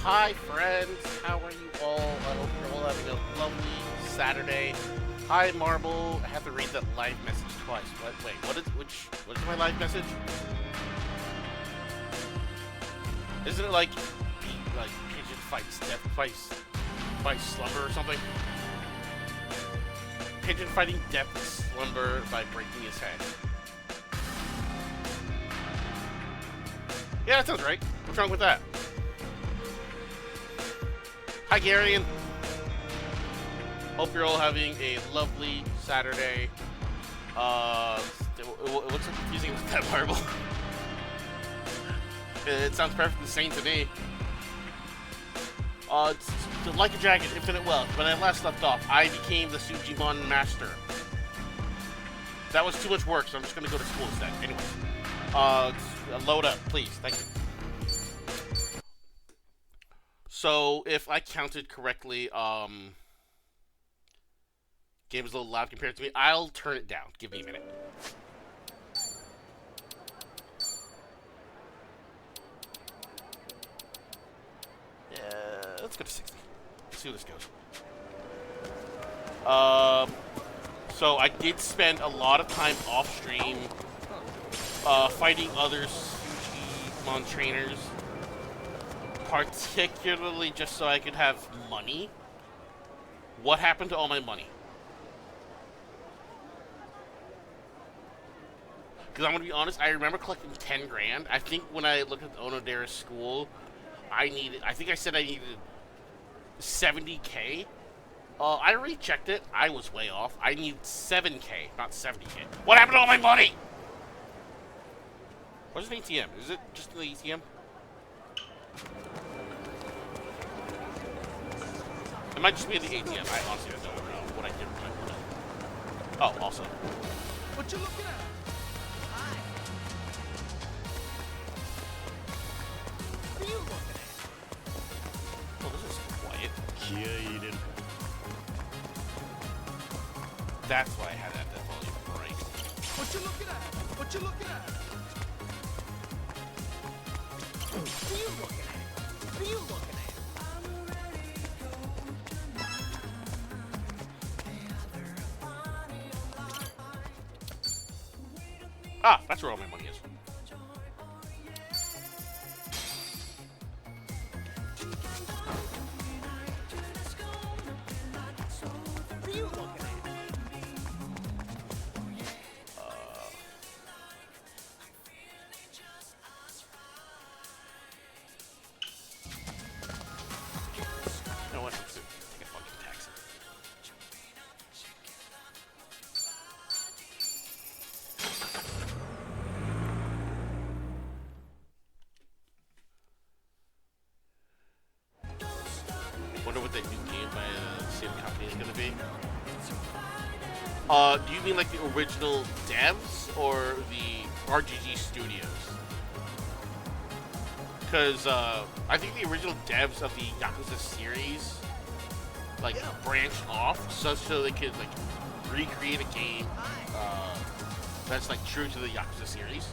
Hi, friends. How are you all? I hope you're all having a lovely Saturday. Hi, Marble. I have to read that live message twice. Wait, what is my live message? Isn't it like pigeon fights death by slumber or something? Pigeon fighting death slumber by breaking his head. Yeah, that sounds right. What's wrong with that? Hi, Garion. Hope you're all having a lovely Saturday. What's so confusing with that marble? It sounds perfectly sane to me. It's like a dragon, infinite wealth. When I last left off, I became the Sujimon master. That was too much work, so I'm just gonna go to school instead. Anyways, load up, please. Thank you. So, if I counted correctly, game is a little loud compared to me. I'll turn it down. Give me a minute. Yeah, let's go to 60. Let's see where this goes. So I did spend a lot of time off stream, fighting other Sujimon trainers, particularly just so I could have money. What happened to all my money? Because I'm going to be honest, I remember collecting 10 grand. I think when I looked at the Onodera school, I think I said I needed 70k. I rechecked it. I was way off. I need 7k, not 70k. What happened to all my money? Where's an ATM? Is it just in the ATM? It might just be in the ATM. I honestly don't know what I did with my money. Oh, also. What you looking at? Hi. What are you looking at? Oh, this is quiet. That's why I had that volume right. What you looking at? What you looking at? What are you looking at? What are you looking at? Ah, that's where all my money is. What are you looking at? You know what? Let's take a fucking taxi. Wonder what that new game by the same company is gonna be. Do you mean like the original devs or the RGG studios? Because I think the original devs of the Yakuza series like branched off so they could like recreate a game that's like true to the Yakuza series,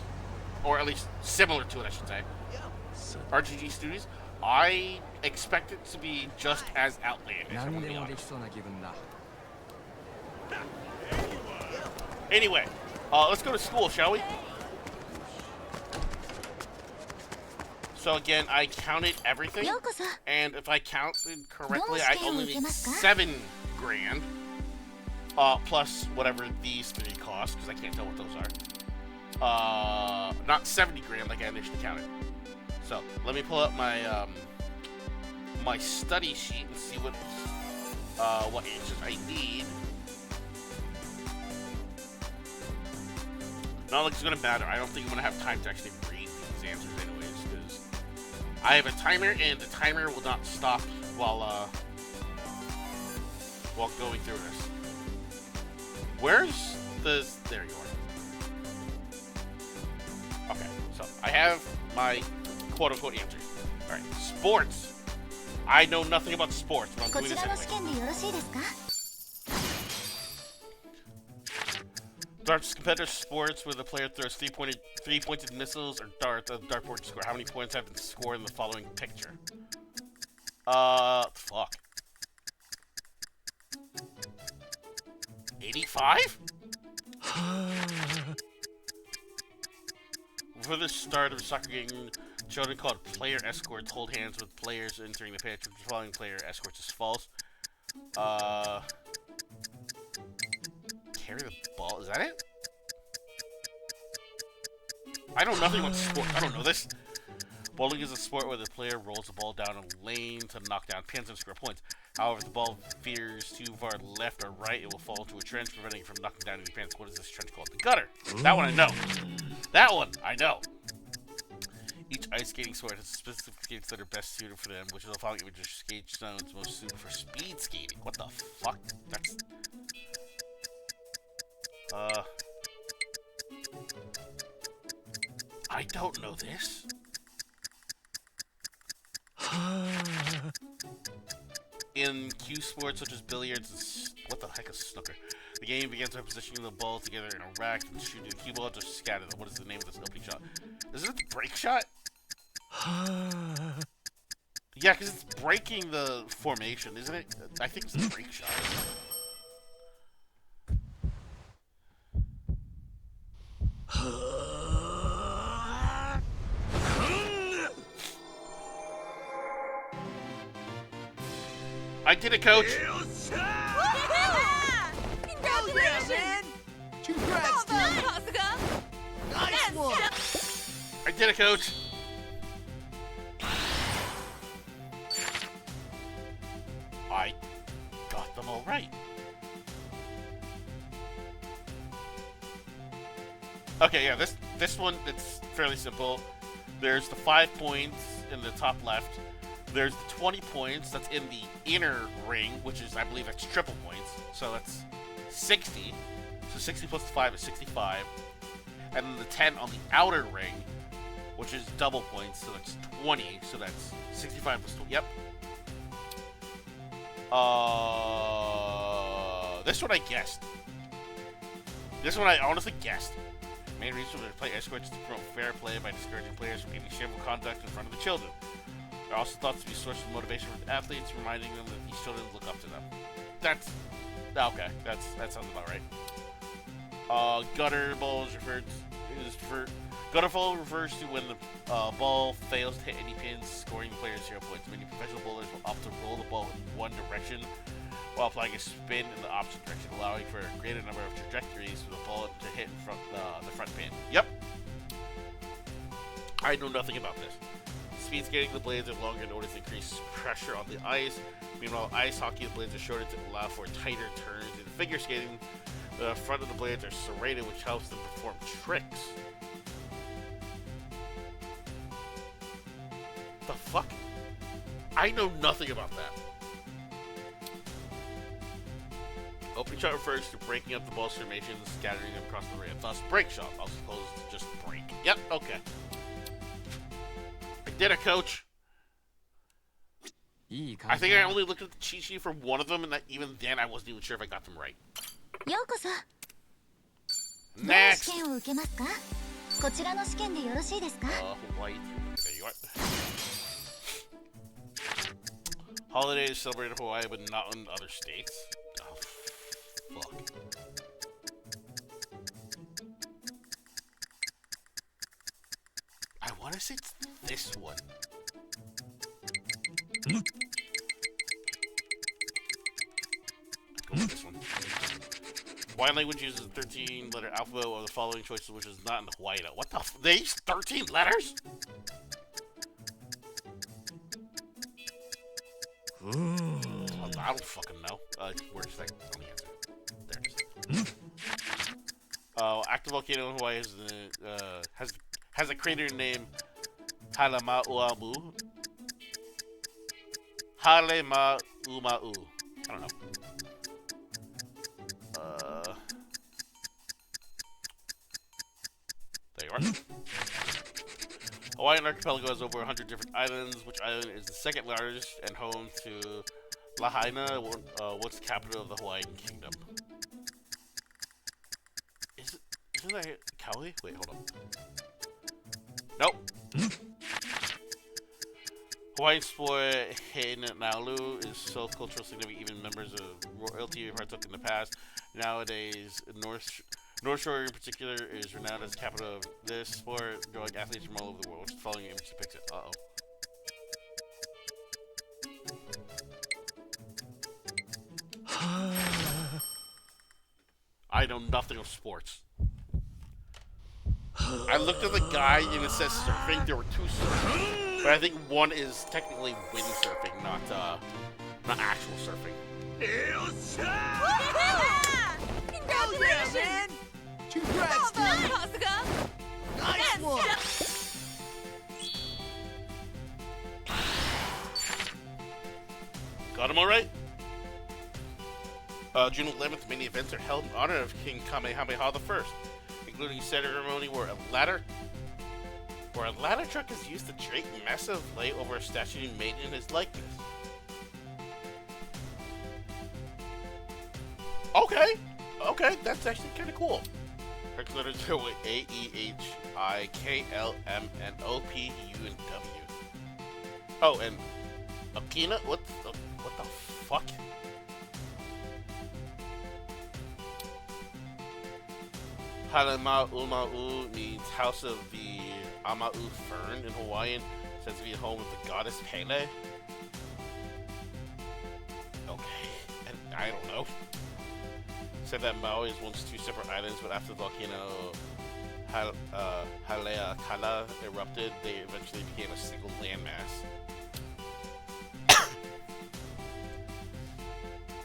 or at least similar to it, I should say. RGG studios. I expect it to be just as outlandish. I'm gonna be honest. Anyway, let's go to school, shall we? So again, I counted everything, and if I counted correctly, I only need 7 grand, plus whatever these 3 cost, because I can't tell what those are. Not 70 grand like I initially counted. So let me pull up my my study sheet and see what answers I need. Not like it's gonna matter. I don't think I'm gonna have time to actually read these answers anyways, because I have a timer and the timer will not stop while going through this. Where's the? There you are. Okay, so I have my quote-unquote answers. All right, sports. I know nothing about sports, but I'm doing this anyway. Darts competitive sports where the player throws three-pointed missiles or darts at the dartboard to score. How many points have been scored in the following picture? Fuck. 85? Before the start of the soccer game, children called player escorts hold hands with players entering the pitch. Following player escorts is false. Carry the ball. Is that it? I know nothing about sport. I don't know this. Bowling is a sport where the player rolls the ball down a lane to knock down pins and score points. However, if the ball veers too far left or right, it will fall into a trench, preventing it from knocking down any pins. What is this trench called? The gutter. That one I know. That one I know. Each ice skating sport has specific skates that are best suited for them, which is the following images skate stones most suited for speed skating. What the fuck? That's... I don't know this. In cue sports such as billiards and what the heck is snooker? The game begins by positioning the ball together in a rack and shooting the cue ball to scatter them. What is the name of this opening shot? Is it the break shot? Yeah, because it's breaking the formation, isn't it? I think it's the break shot. I did it, coach. Congratulations! Man. Congrats, dude. Nice one. I did it, coach. I got them all right. Okay, yeah, this one, it's fairly simple. There's the 5 points in the top left. There's the 20 points that's in the inner ring, which is, I believe, that's triple points. So that's 60. So 60 plus 5 is 65. And then the 10 on the outer ring, which is double points, so that's 20. So that's 65 plus 20. Yep. This one I guessed. This one I honestly guessed. Main reason to play escorts is to promote fair play by discouraging players from any shameful conduct in front of the children. They're also thought to be a source of motivation for the athletes, reminding them that these children look up to them. That's okay. That sounds about right. Gutter ball gutter ball refers to when the ball fails to hit any pins, scoring the player 0 points. Many professional bowlers will opt to roll the ball in one direction while applying a spin in the opposite direction, allowing for a greater number of trajectories for the ball to hit the front pin. Yep. I know nothing about this. Speed skating, the blades are longer in order to increase pressure on the ice. Meanwhile, ice hockey, the blades are shorter to allow for tighter turns. In figure skating, the front of the blades are serrated, which helps them perform tricks. The fuck? I know nothing about that. Opening shot refers to breaking up the ball's formations, scattering them across the rim. Thus, break shot, I'll suppose to just break. Yep, okay. I did it, coach. I think I only looked at the cheat sheet for one of them, and even then I wasn't even sure if I got them right. Next! Hawaii. There you are. Holidays celebrated in Hawaii, but not in other states. Oh, fuck. I want to say it's this one. Go with this one. Hawaiian language uses a 13-letter alphabet of the following choices, which is not in the Hawaii. What the f- They use 13 letters? I don't fucking know. Where's that? Let me answer. There it is. Active volcano in Hawaii has a crater named Halemauamu. Halemauamu. I don't know. There you are. Hawaiian archipelago has over 100 different islands. Which island is the second largest and home to Lahaina, what's the capital of the Hawaiian Kingdom? Isn't that Kauai? Wait, hold on. Nope. Hawaiian sport Naulu is so cultural significant. Even members of royalty partook in the past. Nowadays, North Shore in particular is renowned as the capital of this sport, drawing athletes from all over the world. The following image depicts it. Uh oh. I know nothing of sports. I looked at the guy and it says surfing. There were two surfing, but I think one is technically windsurfing, not actual surfing. Congratulations, man! Congrats, dude! Nice one! Got him all right. June 11th, many events are held in honor of King Kamehameha I, including a ceremony where a ladder truck is used to drape massive light over a statue made in his likeness. Okay, that's actually kind of cool. Correct letters are AEHIKLMNOPUNW. Oh, and Akina? What the fuck? Halema'uma'u means house of the Ama'u fern in Hawaiian. Said to be home of the goddess Pele. Okay, and I don't know. Said that Maui is once two separate islands, but after the volcano Haleakala erupted, they eventually became a single landmass.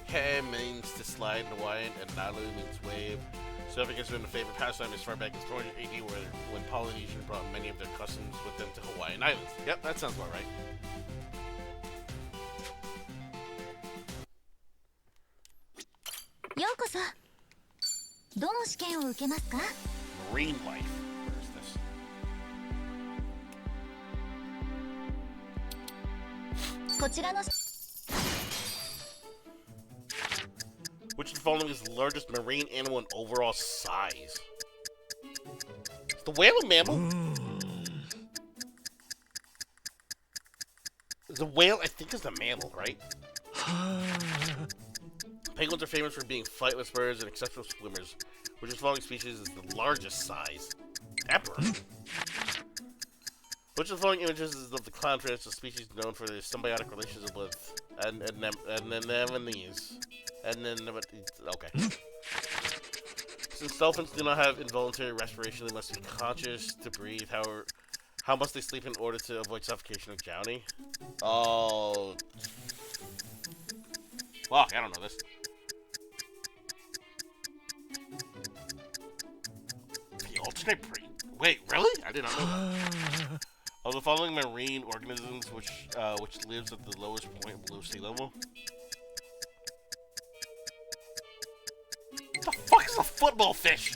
He means to slide in Hawaiian, and Nalu means wave. Surfing has been a favorite pastime as far back as 400 AD, when Polynesians brought many of their customs with them to Hawaiian Islands. Yep, that sounds about right. Marine life. Where is this? Which of the following is the largest marine animal in overall size? Is the whale a mammal? The whale, I think, is a mammal, right? Penguins are famous for being flightless birds and exceptional swimmers. Which of the following species is the largest size? Emperor. Which of the following images is of the clownfish, a species known for their symbiotic relationship with anemones? Okay. Since dolphins do not have involuntary respiration, they must be conscious to breathe. How must they sleep in order to avoid suffocation or drowning? Oh. Fuck, I don't know this. The alternate breed? Wait, really? I did not know that. Of the following marine organisms which lives at the lowest point below sea level? What the fuck is a football fish?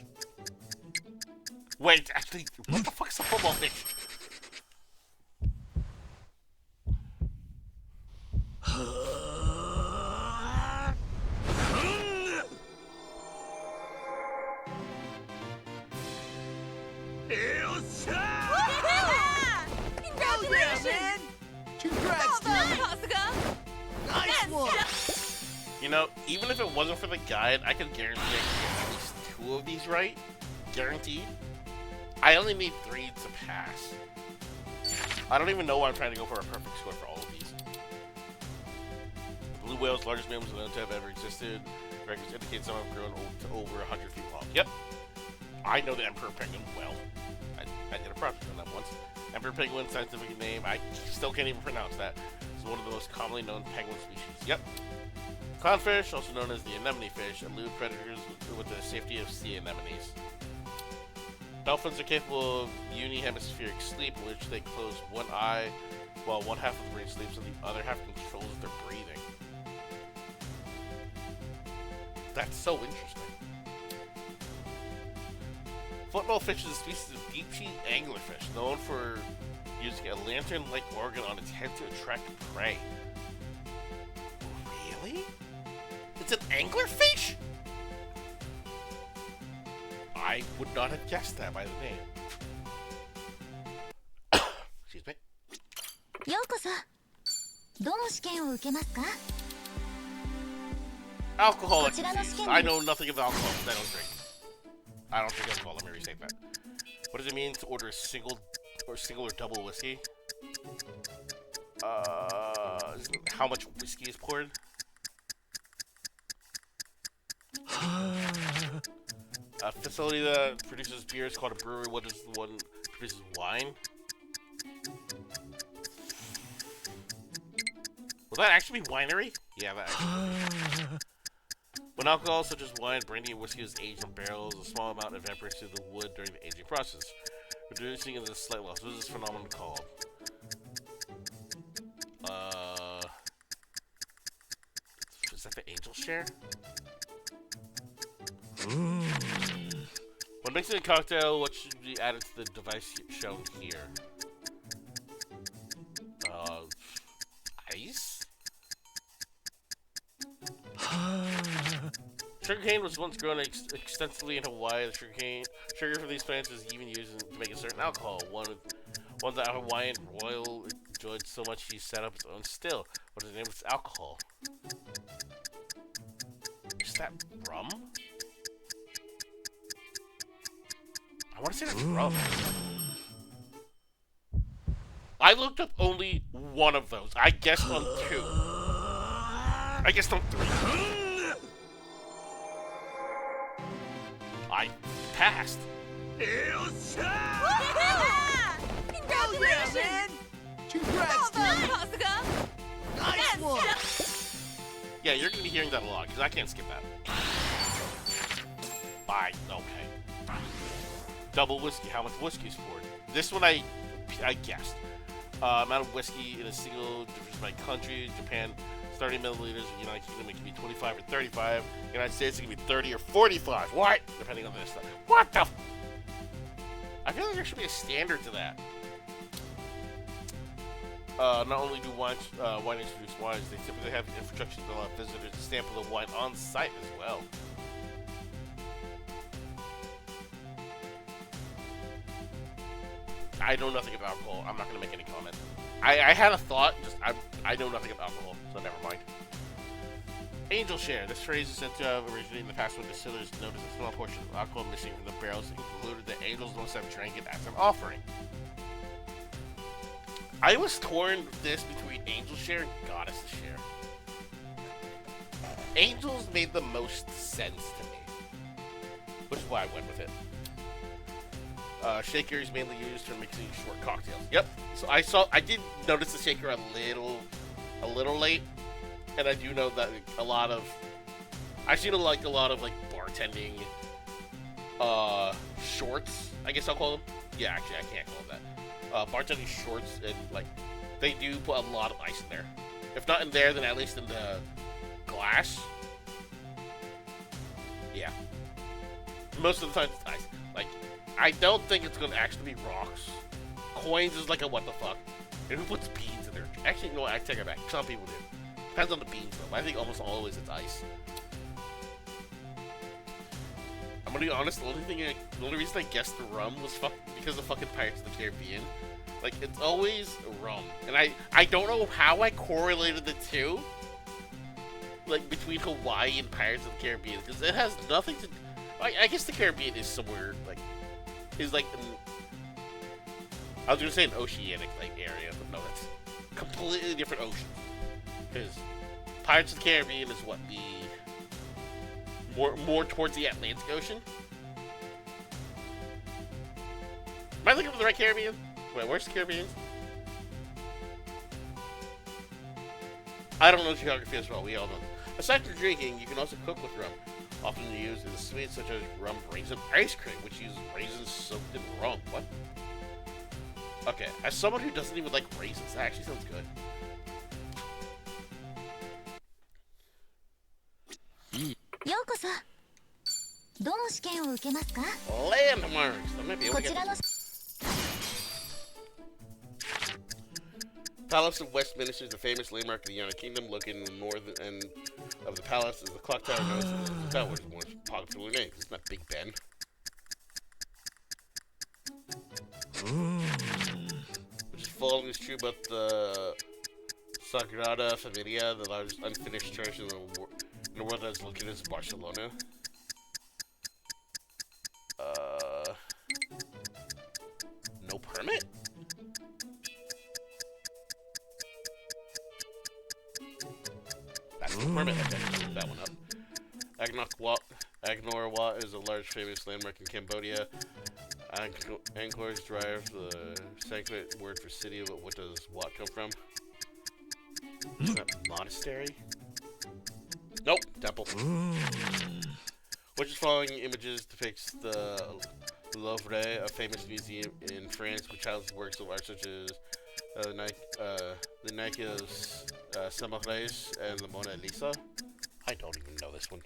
Wait, actually, what the fuck is a football fish? You know, even if it wasn't for the guide, I could guarantee I could get at least 2 of these right. Guaranteed. I only need 3 to pass. I don't even know why I'm trying to go for a perfect score for all of these. Blue whales, largest mammals known to have ever existed. Records indicate some have grown to over 100 feet long. Yep. I know the emperor penguin well. I did a project on that once. Emperor penguin, scientific name, I still can't even pronounce that. It's one of the most commonly known penguin species. Yep. Clownfish, also known as the anemone fish, elude predators with the safety of sea anemones. Dolphins are capable of unihemispheric sleep, in which they close one eye while one half of the brain sleeps and the other half controls their breathing. That's so interesting. Football fish is a species of deep-sea anglerfish known for using a lantern-like organ on its head to attract prey. Really? It's an anglerfish? I would not have guessed that by the name. Excuse me. Alcoholic disease. I know nothing of alcohol, but I don't drink. I don't drink alcohol. Let me restate that. What does it mean to order a single or double whiskey? How much whiskey is poured? A facility that produces beer is called a brewery. What is the one that produces wine? Will that actually be winery? Yeah, that actually would be. When alcohol such as wine, brandy, and whiskey is aged in barrels, a small amount evaporates through the wood during the aging process, reducing in the slight loss. What is this phenomenon called? Is that the angel share? When mixing a cocktail, what should be added to the device shown here? Ice? Sugarcane was once grown extensively in Hawaii. The sugar from these plants is even used to make a certain alcohol. One that Hawaiian royal enjoyed so much he set up his own still. What is the name of this alcohol? Is that rum? I want to say that's rum. I looked up only one of those. I guessed on 2. I guessed on 3. I passed. Hell yeah, man! Congrats, dude! Nice one! Yeah, you're gonna be hearing that a lot, because I can't skip that. Bye. Okay. Double whiskey. How much whiskey is poured? This one I guessed. Amount of whiskey in a single differs by country. Japan, 30 milliliters. United Kingdom, it can be 25 or 35. United States, it can be 30 or 45. What? Depending on this stuff. What the? I feel like there should be a standard to that. Not only do wine introduce wines, they typically have instructions to allow visitors to sample the wine on site as well. I know nothing about alcohol. I'm not going to make any comment. I had a thought, just I know nothing about alcohol, so never mind. Angel share. This phrase is said to have originated in the past when distillers noticed a small portion of alcohol missing from the barrels and concluded that angels must have drank it as an offering. I was torn with this between angel share and goddess share. Angels made the most sense to me, which is why I went with it. Shaker is mainly used for mixing short cocktails. Yep. So I did notice the shaker a little late, and I do know that I've seen a lot of like bartending, shorts. I guess I'll call them. Yeah, actually I can't call them that. Bartending shorts, and like they do put a lot of ice in there. If not in there, then at least in the glass. Yeah. Most of the time it's ice. Like, I don't think it's gonna actually be rocks. Coins is like a what the fuck. And who puts beans in there? Actually, no, I take it back. Some people do. Depends on the beans though. I think almost always it's ice. I'm gonna be honest, the only reason I guessed the rum was because of fucking Pirates of the Caribbean. Like, it's always rum. And I don't know how I correlated the two. Like, between Hawaii and Pirates of the Caribbean. Because it has nothing to... I guess the Caribbean is somewhere, like... Is like... I was gonna say an oceanic, like, area. But no, it's completely different ocean. Because Pirates of the Caribbean is what, the... More towards the Atlantic Ocean? Am I looking for the right Caribbean? Wait, where's the Caribbean? I don't know geography as well, we all know. Aside from drinking, you can also cook with rum. Often used in sweets such as rum raisin ice cream, which uses raisins soaked in rum. What? Okay, as someone who doesn't even like raisins, that actually sounds good. Landmarks! That might be able to get this. Palace of Westminster is a famous landmark of the United Kingdom. Located in the northern end of the palace is the clock tower known as the Tower, which is more popular name. It's not Big Ben. Which is following is true about the Sagrada Familia, the largest unfinished church in the world that is located in Barcelona. No permit? That's no permit. Okay, look that one up. Angkor Wat is a large famous landmark in Cambodia. Angkor is derived the Sanskrit word for city, but what does Wat come from? Is that monastery? Nope, temple. Which is following images depicts the Louvre, a famous museum in France, which houses works of art such as the Nike of Samarais and the Mona Lisa. I don't even know this one.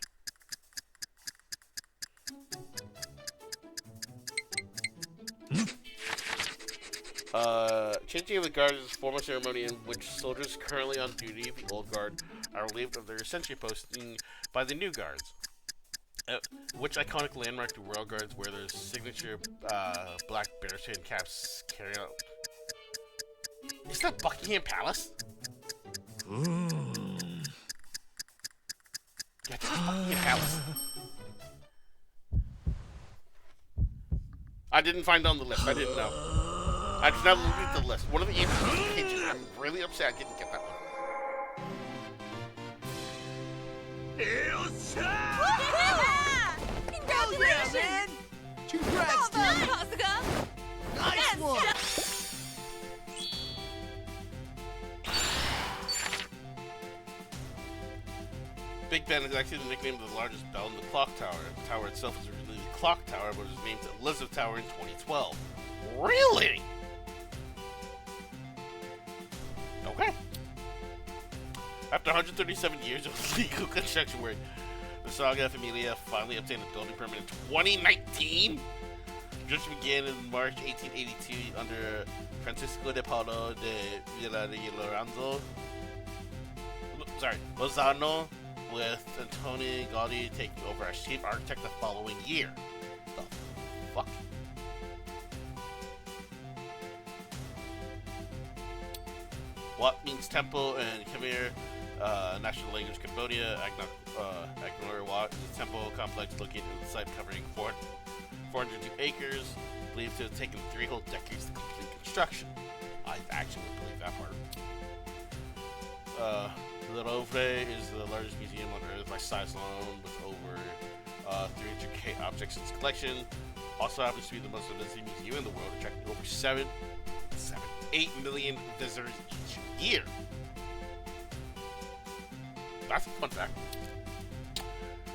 Changing of the guard is a formal ceremony in which soldiers currently on duty, the old guard, are relieved of their sentry posting by the new guards. Which iconic landmark do Royal Guards wear their signature black bearskin caps carry out? Is that Buckingham Palace? Yeah, I think it's Buckingham Palace. I didn't find it on the list. I didn't know. I did not look at the list. One of the answers was pigeon. I'm really upset I didn't get that one. Hell yeah, man! Congrats, dude! Nice one! Big Ben is actually the nickname of the largest bell in the clock tower. The tower itself is originally the clock tower, but was named Elizabeth Tower in 2012. Really? Okay. After 137 years of legal construction work, the Saga Familia finally obtained a building permit in 2019. Construction began in March 1882 under Francisco de Paulo de Lozano, with Antoni Gaudi taking over as chief architect the following year. The fuck? What means temple in Khmer, national language Cambodia. Angkor Wat is a temple complex located in the site covering 402 acres, believed to have taken 3 whole decades to complete construction. I actually believe that part. The Louvre is the largest museum on Earth by size alone, with over 300k objects in its collection. Also happens to be the most visited museum in the world, attracting over 8 million visitors each year. That's a fun fact.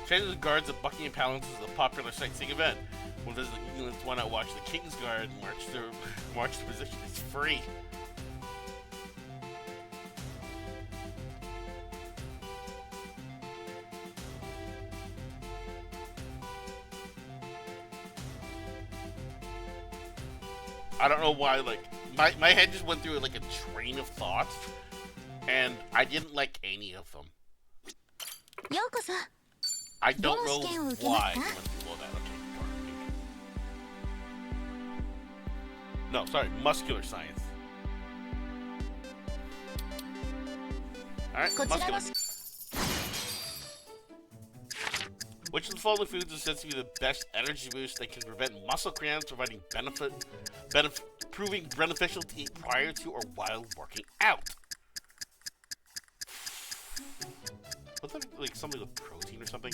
Changing the guards at Buckingham Palace is a popular sightseeing event. When visiting England, why not watch the King's Guard march to position? It's free. I don't know why, like, my head just went through like a train of thoughts, and I didn't like any of them. I don't know why I went through all that. Okay, no, sorry, muscular science. Alright, muscular. Which of the following foods is said to be the best energy boost that can prevent muscle cramps, proving beneficial to eat prior to or while working out? Was that like something with protein or something?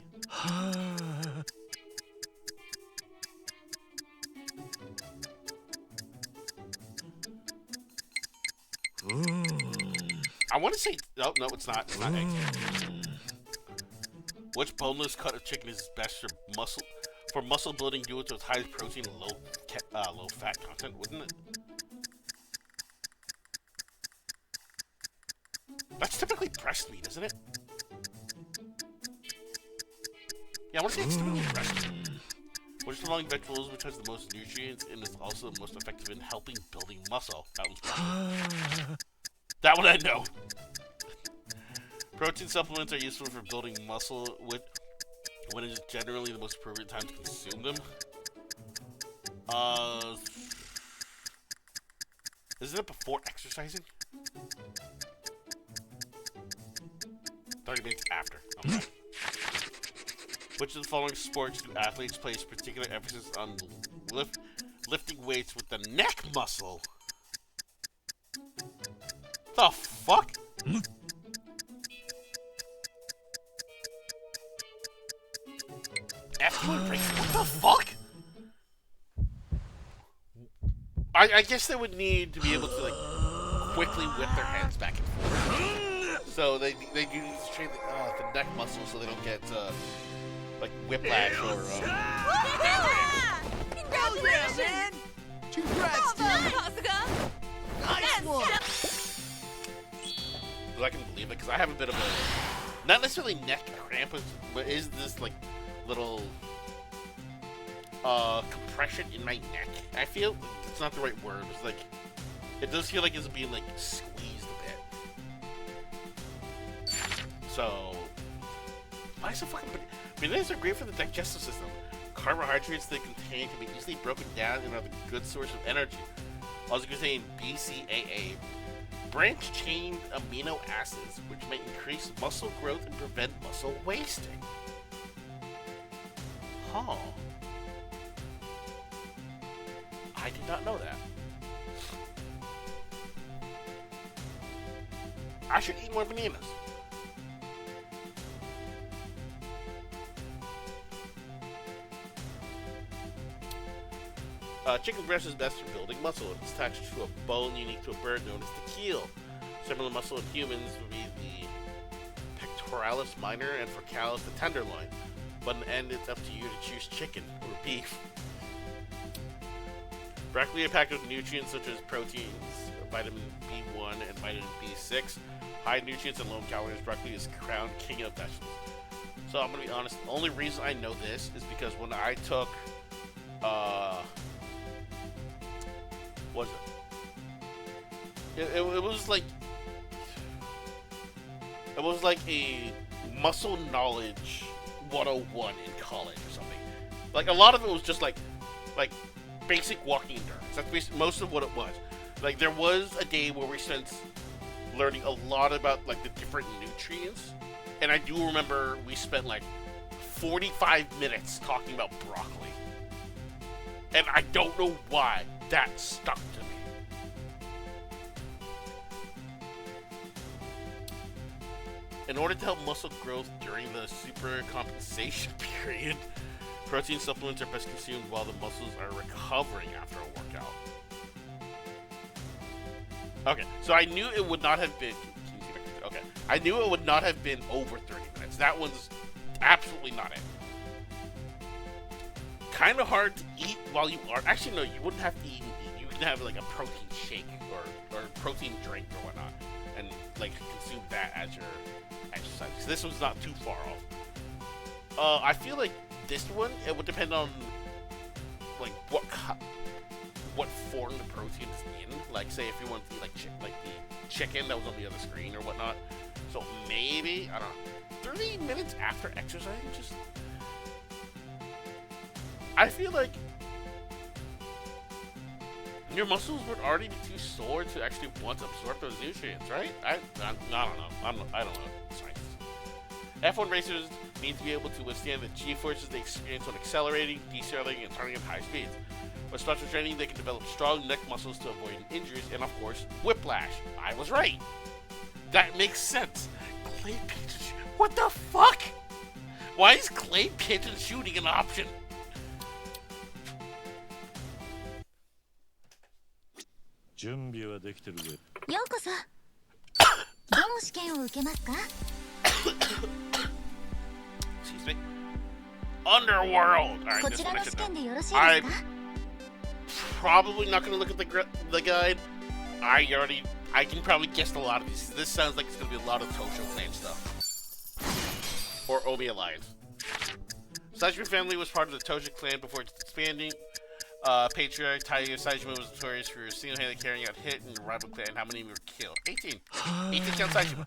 I want to say, oh, no, it's not. It's not eggs. Which boneless cut of chicken is best for muscle building due to its high protein and low fat content? Wouldn't it? That's typically breast meat, isn't it? Yeah, I want to say it's typically breast meat. Which is among vegetables which has the most nutrients and is also the most effective in helping building muscle? That one's breast. That one I know. Protein supplements are useful for building muscle when it is generally the most appropriate time to consume them. Isn't it before exercising? 30 minutes after. Okay. Which of the following sports do athletes place particular emphasis on lifting weights with the neck muscle? The fuck? F1 race? What the fuck? I guess they would need to be able to, like, quickly whip their hands back and forth. So they do need to train the neck muscles so they don't get, like, whiplash or, Congratulations! Man. Congrats, dude! Nice one! Because I can believe it, because I have a bit of a, not necessarily neck cramp, but is this, like, little, compression in my neck. I feel it's not the right word. It's like, it does feel like it's being, like, squeezed a bit. So, why is it fucking, bananas are great for the digestive system. Carbohydrates they contain can be easily broken down and are a good source of energy. Also contain BCAA, branch-chain amino acids, which may increase muscle growth and prevent muscle wasting. Huh. I did not know that. I should eat more bananas. Chicken breast is best for building muscle. It's attached to a bone unique to a bird known as the keel. Similar muscle in humans would be the pectoralis minor, and for cows, the tenderloin. But in the end, it's up to you to choose chicken or beef. Broccoli are packed with nutrients such as proteins, vitamin B1, and vitamin B6. High nutrients and low calories, broccoli is crowned king of vegetables. So I'm gonna be honest, the only reason I know this is because when I took, was it was like, it was like a muscle knowledge 101 in college or something. Like, a lot of it was just like basic walking endurance. That's basically most of what it was. Like, there was a day where we spent learning a lot about, like, the different nutrients, and I do remember we spent like 45 minutes talking about broccoli, and I don't know why that stuck to me. In order to help muscle growth during the supercompensation period, protein supplements are best consumed while the muscles are recovering after a workout. Okay, so I knew it would not have been. Okay, I knew it would not have been over 30 minutes. That one's absolutely not it. Kind of hard to eat while you are. Actually, no, you wouldn't have to eat. You can have like a protein shake or protein drink or whatnot, and like consume that as your exercise. So this one's not too far off. I feel like this one, it would depend on like what form the protein is in. Like, say if you want to eat like the chicken that was on the other screen or whatnot. So maybe, I don't know, 30 minutes after exercising, just, I feel like your muscles would already be too sore to actually want to absorb those nutrients, right? I don't know. I don't know. Sorry. F1 racers need to be able to withstand the G-forces they experience when accelerating, decelerating, and turning at high speeds. With special training, they can develop strong neck muscles to avoid injuries and, of course, whiplash. I was right. That makes sense. Clay pigeon shooting. What the fuck? Why is clay pigeon shooting an option? Excuse me. Underworld. All right, this one I should know. I'm probably not going to look at the guide. I can probably guess a lot of these. This sounds like it's going to be a lot of Tosho Clan stuff. Or Omi Alliance. Sajima family was part of the Tosho Clan before its expanding. Patriarch Taiyo Sajima was notorious for single-handedly carrying out hit in the rival clan. How many were killed? 18. 18 count Sajima.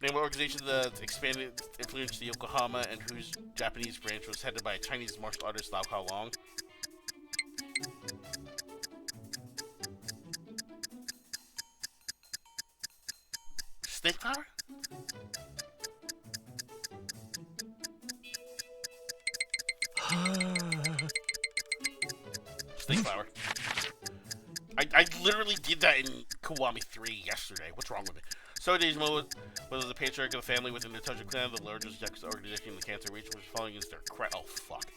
Name of organization that expanded influence to Yokohama and whose Japanese branch was headed by a Chinese martial artist Lau Kao Long. Snake Power? Snake flower. I literally did that in Kiwami 3 yesterday. What's wrong with me? So Dejima was the patriarch of the family within the Tojo clan, the largest Yakuza organization in the Cancer region, was falling against their oh fuck.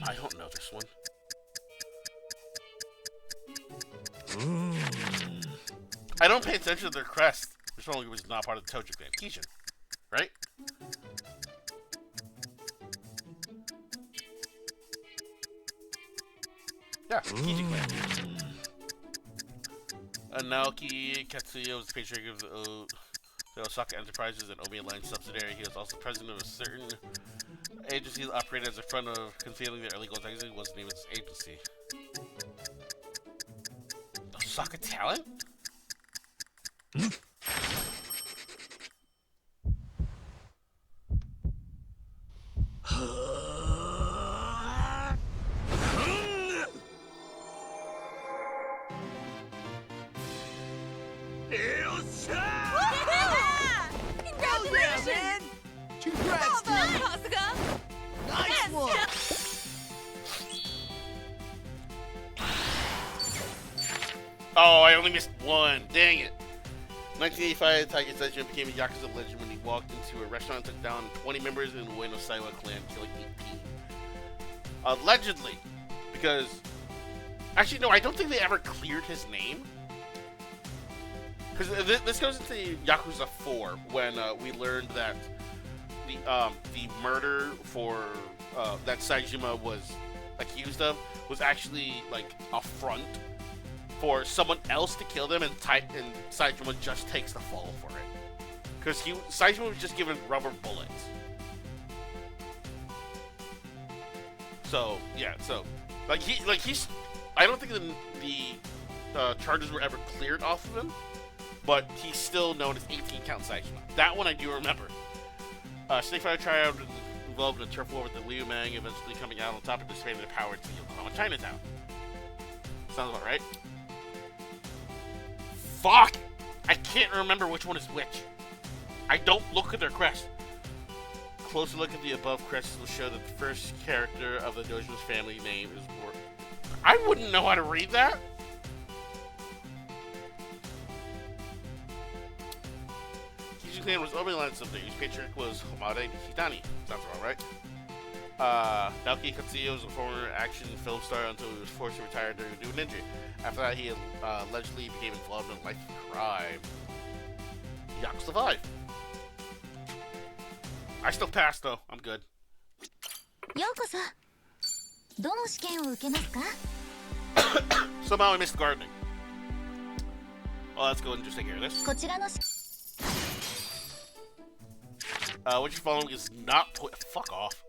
I don't know this one. I don't pay attention to their crest. This one was not part of the Tojo clan. Kishin, right? Yeah, Kishin clan. Naoki Katsuya was the patriarch of the Osaka Enterprises and Omi Line subsidiary. He was also president of a certain agency that operated as a front of concealing the illegal activity. Was the name of this agency. Osaka Talent? Oh, I only missed one. Dang it. 1985, Tiger Session became a Yakuza legend when he walked into a restaurant and took down 20 members in the Ueno Saiwa clan, killing 18. Allegedly. Because... Actually, no, I don't think they ever cleared his name. Because this goes into Yakuza 4, when we learned that the murder for that Saejima was accused of was actually, like, a front for someone else to kill them, and Saejima just takes the fall for it. Because Saejima was just given rubber bullets. So, yeah, so... he's... I don't think the charges were ever cleared off of him, but he's still known as 18-count Saejima. That one I do remember. Snake Fire Triad involved in a turf war with the Liu Mang, eventually coming out on top and dissipating their power to Yokohama Chinatown. Sounds about right. Fuck! I can't remember which one is which. I don't look at their crest. Closer look at the above crests will show that the first character of the Dojo's family name is War. I wouldn't know how to read that. Kishin clan was Obi-Wan someday. His patriarch was Homare Hitani. Sounds about right. Naoki Katsuya was a former action film star until he was forced to retire during a new injury. After that, he allegedly became involved in a life of crime. Yakuza 5. I still passed though. I'm good. Somehow I missed gardening. Oh, let's go and just take care of this. What you're following is not fuck off.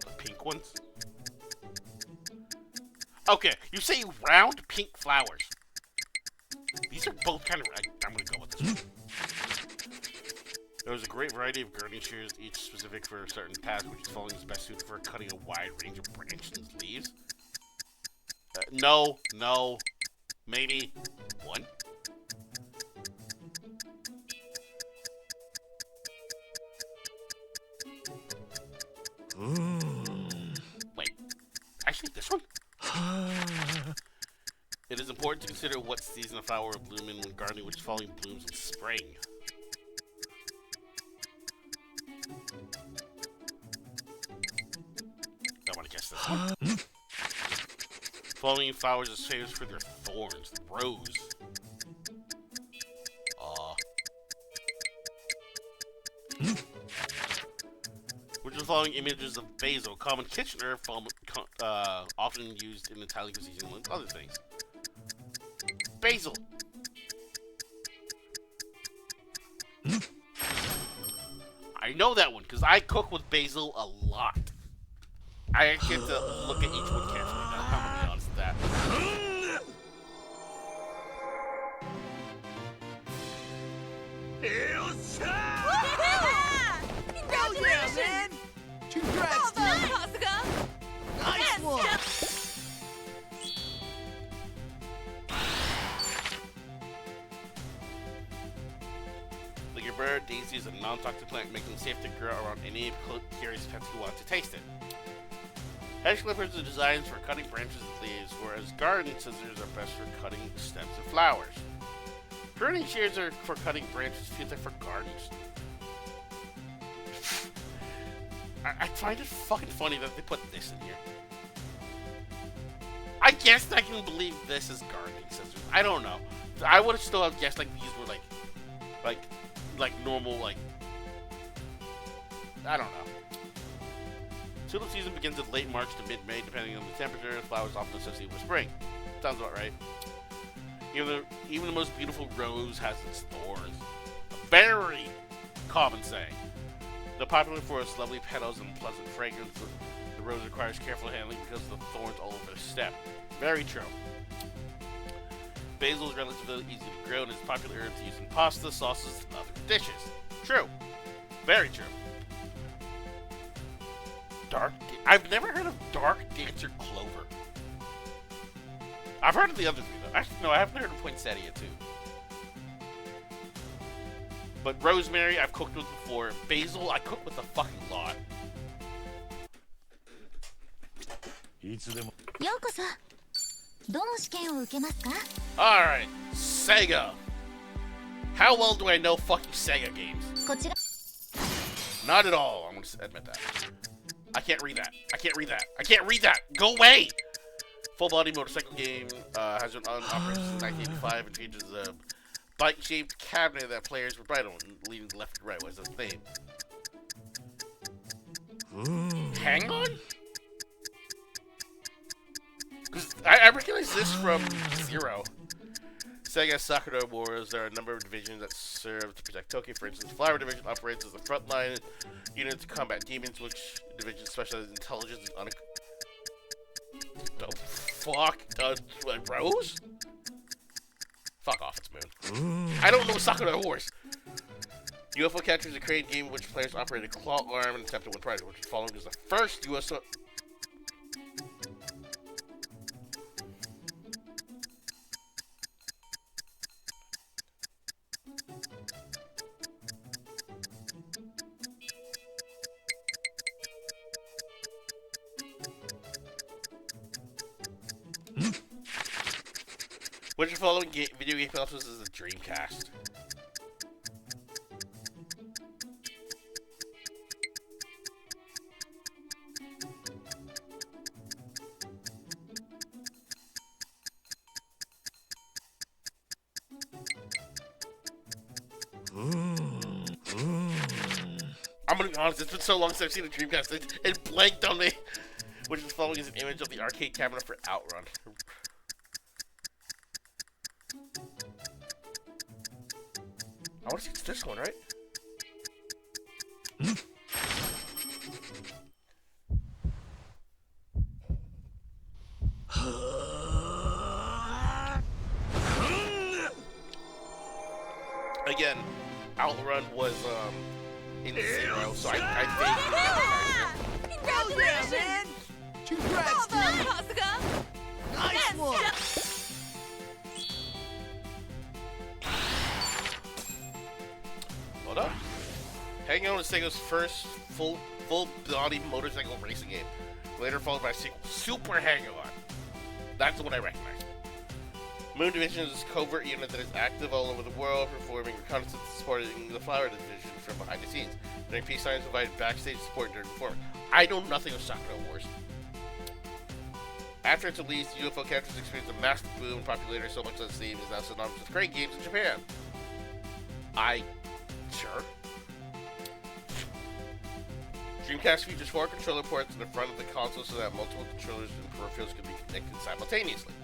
The pink ones? Okay, you say round pink flowers. These are both kind of... I'm gonna go with this one. There was a great variety of gardening shears, each specific for a certain task, which is following is best suited for cutting a wide range of branches and leaves. No, maybe one. Wait, actually this one? It is important to consider what season a flower will bloom in when gardening, which following blooms in spring. I want to guess this one. Following flowers is famous for their thorns. The rose. Which is following images of basil, common kitchen herb, often used in Italian cuisine among other things. Basil. I know that one because I cook with basil a lot. I get to look at each one carefully now. I'm gonna be honest with that. Hell yeah, man! Congrats, dude! Nice one! tulsi is a non-toxic plant, making it safe to grow around any curious pets who want to taste it. Hedge clippers are designed for cutting branches and leaves, whereas garden scissors are best for cutting stems and flowers. Pruning shears are for cutting branches, feet are for gardens. I find it fucking funny that they put this in here. I guess I can believe this is gardening scissors. I don't know. I would have still have guessed like these were like normal, like, I don't know. Tulip season begins in late March to mid-May, depending on the temperature. Flowers often associated with spring. Sounds about right. Even the most beautiful rose has its thorns. A very common saying. The popular for its lovely petals and pleasant fragrance, the rose requires careful handling because of the thorns all over the stem. Very true. Basil is relatively easy to grow and is a popular herb to use in pasta, sauces, and other dishes. True. Very true. I've never heard of dark dancer clover. I've heard of the other three though. Actually, no, I haven't heard of poinsettia too. But rosemary, I've cooked with before. Basil, I cook with a fucking lot. Alright, Sega. How well do I know fucking Sega games? Not at all, I'm gonna admit that. I can't read that. I can't read that. I can't read that! Go away! Full-body motorcycle game, has been on operation since 1985 and features a bike-shaped cabinet that players would ride on, leading left and right. What's its name? Hang on? Because I recognize this from Zero. Sega Sakura Wars, there are a number of divisions that serve to protect Tokyo. For instance, Flower Division operates as a frontline unit to combat demons, which division specializes in intelligence and the fuck? Rose? Fuck off, it's Moon. I don't know Sakura Wars. UFO Catcher is a created game in which players operate a claw arm and attempt to win prizes, which is following as the first UFO... Which of the following video game consoles is a Dreamcast? I'm gonna be honest, it's been so long since I've seen a Dreamcast, it blanked on me. Which is following is an image of the arcade cabinet for Outrun. I want to see it's this one, right? Again, Outrun was in Zero, so I think. Congratulations, man! Congrats, dude! Nice one! Hold up. Hang On is Sega's first full-body motorcycle racing game. Later followed by a sequel, Super Hang On. That's what I recognize. Moon Division is a covert unit that is active all over the world, performing reconnaissance and supporting the Flower Division from behind the scenes. During peacetime, provided backstage support during performance. I know nothing of Sakura Wars. After its release, UFO Captors experienced a massive boom in popularity, so much that the name is now synonymous with great games in Japan. Sure. Dreamcast features 4 controller ports in the front of the console so that multiple controllers and peripherals can be connected simultaneously.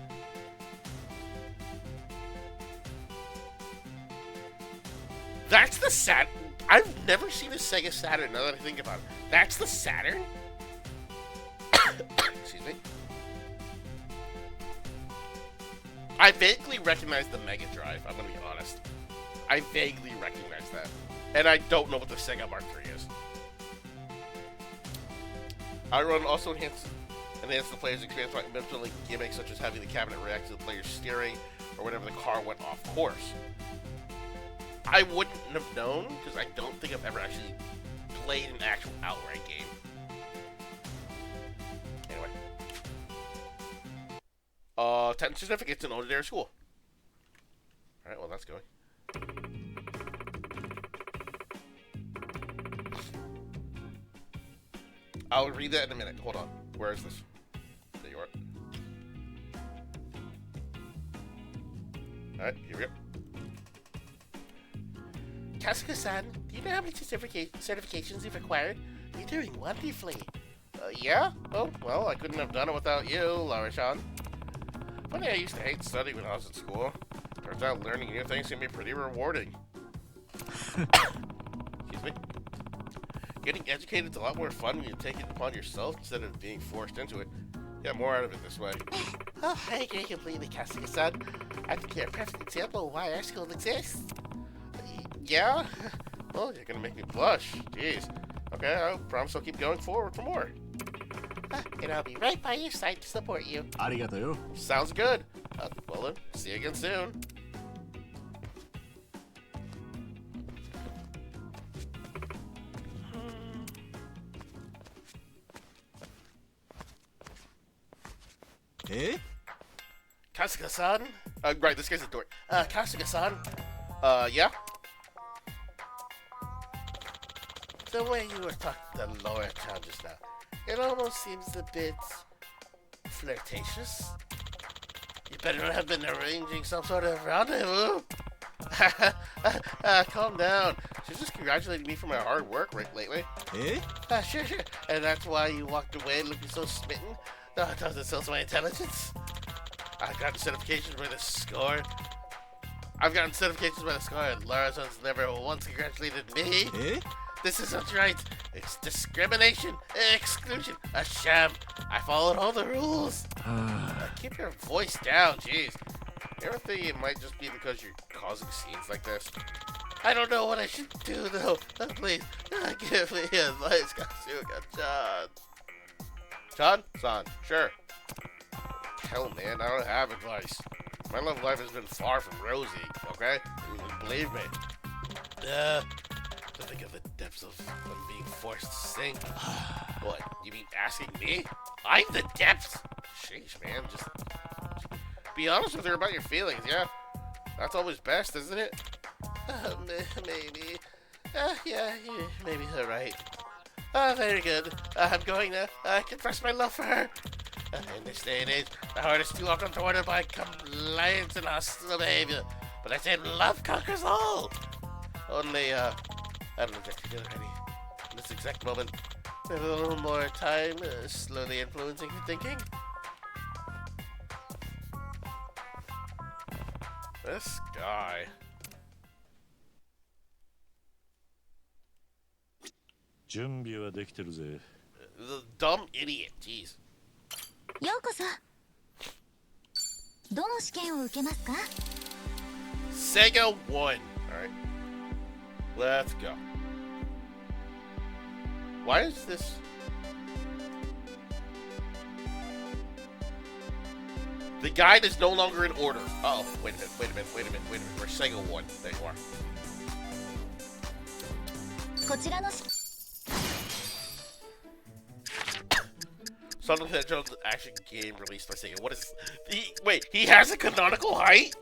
That's the Saturn. I've never seen a Sega Saturn, now that I think about it. That's the Saturn? Excuse me. I vaguely recognize the Mega Drive, I'm gonna be honest. I vaguely recognize that. And I don't know what the Sega Mark III is. Outrun also enhance the player's experience by implementing gimmicks such as having the cabinet react to the player's steering or whenever the car went off course. I wouldn't have known because I don't think I've ever actually played an actual outright game. Anyway. 10 certificates in Old School. Alright, well, that's going. I'll read that in a minute. Hold on. Where is this? There you are. Alright, here we go. Kasuga-san, do you know how many certifications you've acquired? You're doing wonderfully. Yeah? Oh, well, I couldn't have done it without you, Laura-chan. Funny, I used to hate studying when I was at school. Turns out learning new things can be pretty rewarding. Excuse me. Getting educated is a lot more fun when you take it upon yourself instead of being forced into it. Get more out of it this way. Oh, I agree completely, Kasuga-san. I think you're a perfect example of why our school exists. Yeah? Well, you're gonna make me blush. Jeez. Okay, I promise I'll keep going forward for more. And I'll be right by your side to support you. Arigato. Sounds good. Well then, see you again soon. Eh? Kasuga-san? Right, this guy's the door. Kasuga-san? Yeah? The way you were talking to Laura-chan just now, it almost seems a bit flirtatious. You better have been arranging some sort of rendezvous. Calm down. She's just congratulating me for my hard work lately. Eh? Sure. And that's why you walked away looking so smitten? No, it doesn't sell my intelligence. I've gotten certifications by the score. And Laura-san's never once congratulated me. Eh? This isn't right. It's discrimination, exclusion, a sham. I followed all the rules. Keep your voice down, jeez. You ever think it might just be because you're causing scenes like this? I don't know what I should do, though. Please, give me advice, Kasuga-chan. Chan? Sure. Hell, man, I don't have advice. My love life has been far from rosy, okay? Believe me. To think of the depths of being forced to sink. What, you mean asking me? I'm the depths? Sheesh, man, just be honest with her about your feelings, yeah? That's always best, isn't it? Maybe. Yeah, maybe you're right. Very good. I'm going to confess my love for her. In this day and age, the heart is too often thwarted by compliance and hostile behavior. But I said love conquers all. Only, I don't object to get ready. In this exact moment, I have a little more time, slowly influencing your thinking. This guy. 準備はできてるぜ。 The dumb idiot, jeez. ようこそ。どの試験を受けますか？ Sega 1. Alright. Let's go. Why is this? The guide is no longer in order. Uh oh, wait a minute. We're Sega 1. There you are. こちらの Sonic the Hedgehog's action game released by Sega. What is... Wait, he has a canonical height?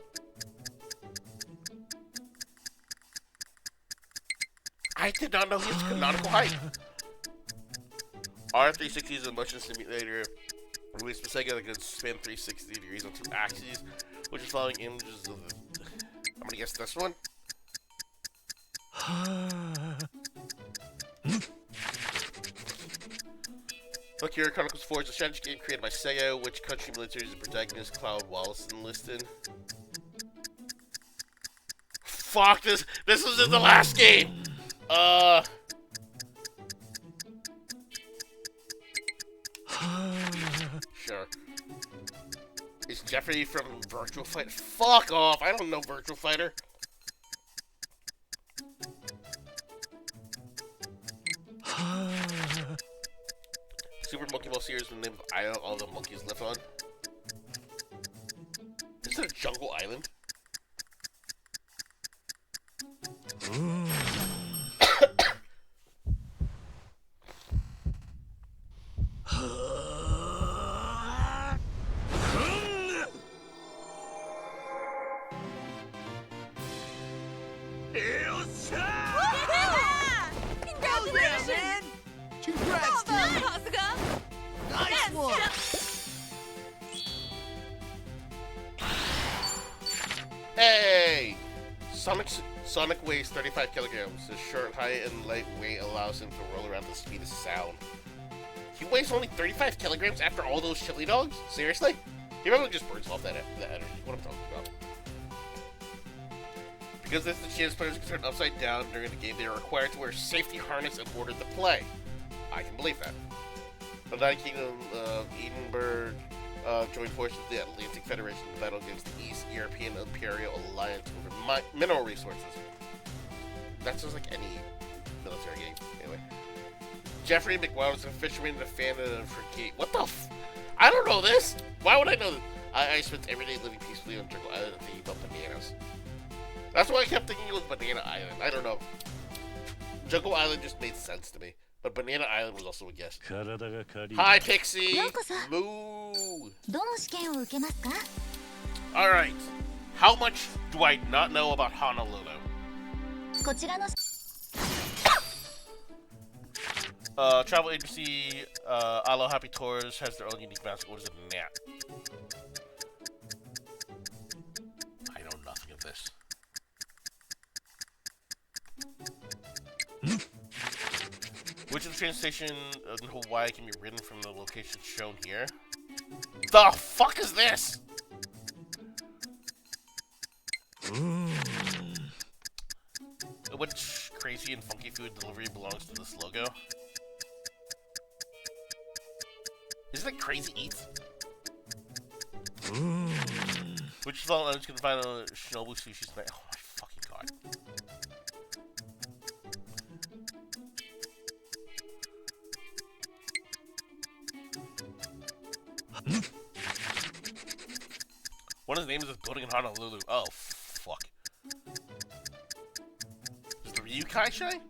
I did not know he has a canonical height. R360 is a motion simulator released by Sega that can spin 360 degrees on 2 axes, which is following images of the... I'm gonna guess this one. Valkyria Chronicles 4 is a strategy game created by Sega, which country military is the protagonist Cloud Wallace enlisted. Fuck, this was in the last game! Sure. Is Jeffrey from Virtual Fighter? Fuck off, I don't know Virtual Fighter. Super Monkey Ball series with the name of island all the monkeys live on. Is it a jungle island? Congratulations! Congrats, dude. Nice one. Hey! Sonic weighs 35 kilograms. His short height and light weight allows him to roll around the speed of sound. He weighs only 35 kilograms after all those chili dogs? Seriously? He probably just burns off that energy. What I'm talking about. Because there's the chance players can turn upside down during the game, they are required to wear a safety harness in order to play. I can believe that. The United Kingdom of Edinburgh joined forces with the Atlantic Federation to battle against the East European Imperial Alliance over mineral resources. That's just like any military game, anyway. Jeffrey McWild is a fisherman and a fan of the frigate. What the I don't know this! Why would I know this? I spent every day living peacefully on Jungle Island and thinking about bananas. That's why I kept thinking it was Banana Island. I don't know. Jungle Island just made sense to me. But Banana Island was also a guess. Hi, Pixie! Moo! Alright. How much do I not know about Honolulu? Travel agency Alo Happy Tours has their own unique mascot. What is a gnat? I know nothing of this. Which of the train station in Hawaii can be ridden from the location shown here? The fuck is this? Which crazy and funky food delivery belongs to this logo? Isn't it Crazy Eats? Which small items can find on Shinobu Sushi tonight? Oh my fucking god. One of the names of the building in Honolulu. Oh, fuck. Is the Ryukai Shrine?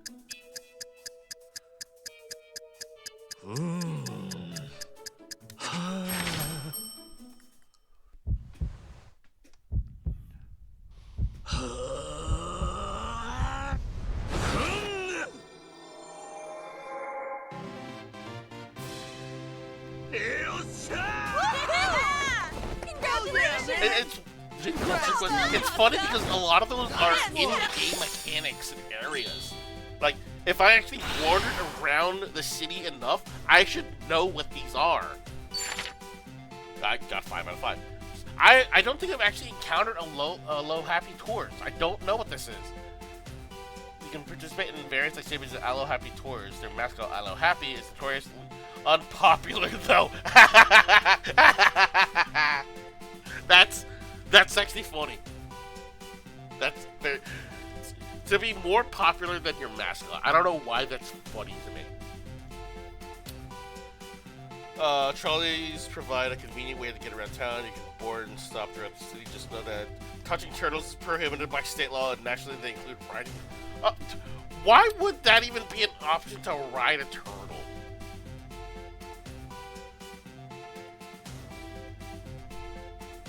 It's funny because a lot of those are in-game mechanics and areas. Like, if I actually wandered around the city enough, I should know what these are. I got 5 out of 5. I don't think I've actually encountered a low Happy Tours. I don't know what this is. You can participate in various activities at Alo Happy Tours. Their mascot, Alo Happy, is notoriously unpopular, though. That's actually funny. That's very, to be more popular than your mascot. I don't know why that's funny to me. Trolleys provide a convenient way to get around town. You can board and stop throughout the city. Just know that touching turtles is prohibited by state law, and naturally they include riding. Why would that even be an option to ride a turtle?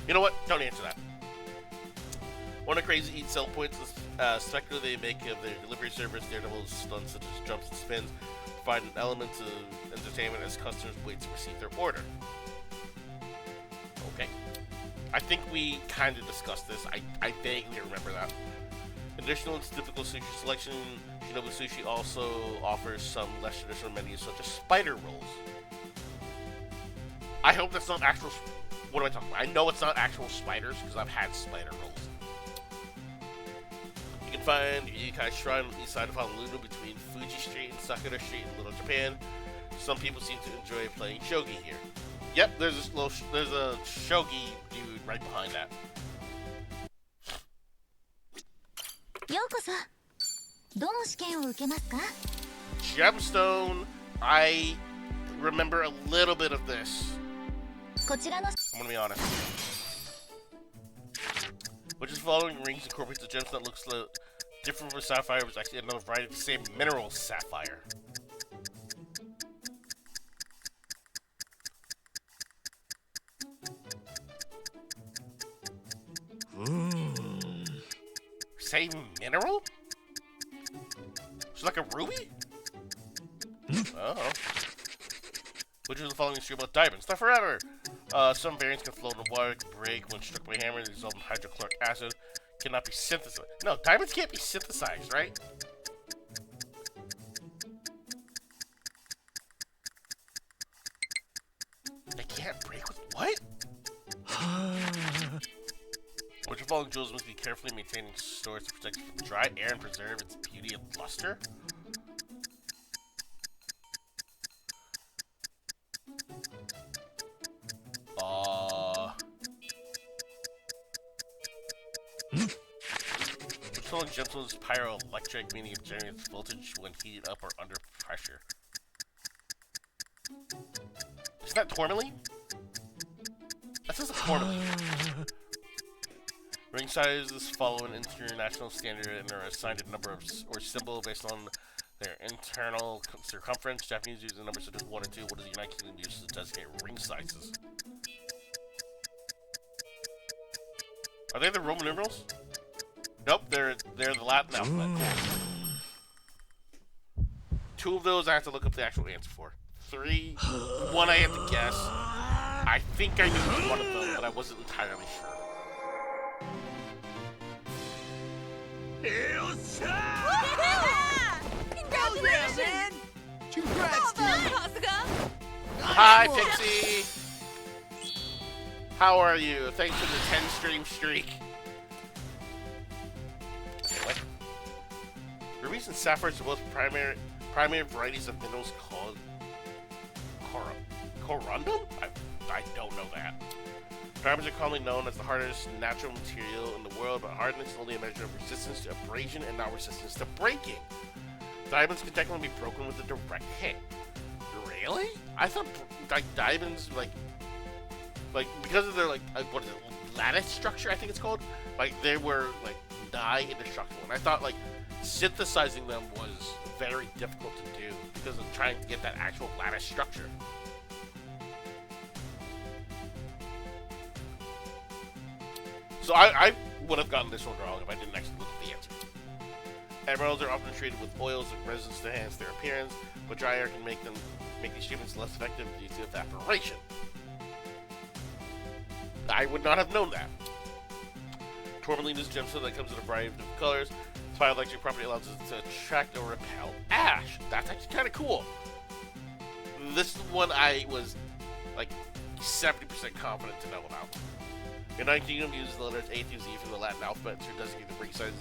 You know what? Don't answer that. One of Crazy Eat sell points is spectacle they make of their delivery service. Daredevil stunts such as jumps and spins provide an element of entertainment as customers wait to receive their order. Okay. I think we kind of discussed this. I vaguely remember that. Additional to typical sushi selection, Shinobu Sushi also offers some less traditional menus such as spider rolls. I hope that's not actual... What am I talking about? I know it's not actual spiders because I've had spider rolls. You can find Yukai Shrine on the east side of Honolulu between Fuji Street and Sakura Street in Little Japan. Some people seem to enjoy playing shogi here. Yep, there's a shogi dude right behind that. Gemstone, I remember a little bit of this. I'm gonna be honest. Which is following rings incorporates a gemstone that looks different from a sapphire, which is actually another variety of the same mineral sapphire. say mineral? It's like a ruby? Oh. Which of the following is true about diamonds? Not forever! Some variants can float in water, can break when struck by a hammer, they dissolve in hydrochloric acid, cannot be synthesized. No, diamonds can't be synthesized, right? They can't break with what? Which of the following jewels must be carefully maintained and stored to protect from dry air and preserve its beauty and luster? Which following gemstone is pyroelectric, meaning it generates voltage when heated up or under pressure? Isn't that tourmaline? That sounds like tourmaline. Ring sizes follow an international standard and are assigned a number of or symbol based on their internal circumference. Japanese use the numbers such as 1 and 2. What does the United Kingdom use to designate ring sizes? Are they the Roman numerals? Nope, they're the Latin alphabet. Cool. 2 of those I have to look up the actual answer for. 3, 1 I have to guess. I think I knew one of them, but I wasn't entirely sure. Congratulations! Congrats, dude! Hi, Pixie! How are you? Thanks for the 10 stream streak. Anyway. Rubies and sapphires are both primary varieties of minerals called corundum? I don't know that. Diamonds are commonly known as the hardest natural material in the world, but hardness is only a measure of resistance to abrasion and not resistance to breaking. Diamonds can technically be broken with a direct hit. Really? I thought like diamonds like because of their what is it, lattice structure, I think it's called, like they were like nigh indestructible, and I thought like synthesizing them was very difficult to do because of trying to get that actual lattice structure. So I would have gotten this one wrong if I didn't actually look at the answer. Emeralds are often treated with oils and resins to enhance their appearance, but dry air can make these treatments less effective due to evaporation. I would not have known that. Tourmaline is a gemstone that comes in a variety of different colors. Its bioelectric property allows it to attract or repel ash. That's actually kind of cool. This one I was like 70% confident to know about. The United Kingdom uses the letters A through Z from the Latin alphabet to designate the ring sizes.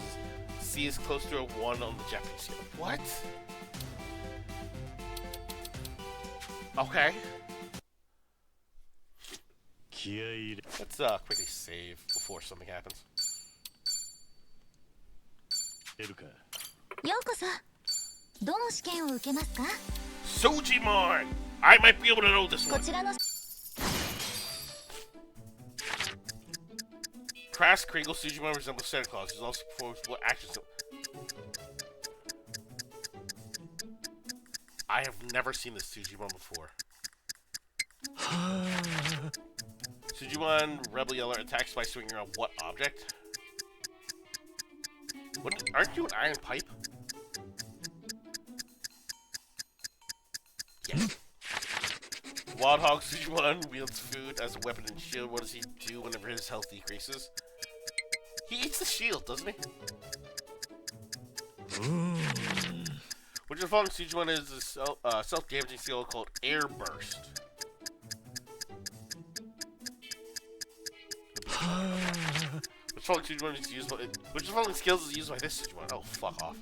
C is close to a 1 on the Japanese scale. What? Okay. Let's quickly save before something happens. Sojimon! I might be able to know this one. Crass Kringle Sujimon resembles Santa Claus. He's also performs what actions. I have never seen this Sujimon before. Sujimon Rebel Yeller attacks by swinging on what object? Aren't you an iron pipe? Yes. Wild Hog Sujimon wields food as a weapon and shield. What does he do whenever his health decreases? He eats the shield, doesn't he? Which of the following Sujimon is a self-damaging skill called Air Burst? Which of the following Sujimon is used by, which of the following skills is used by this Sujimon? Oh, fuck off.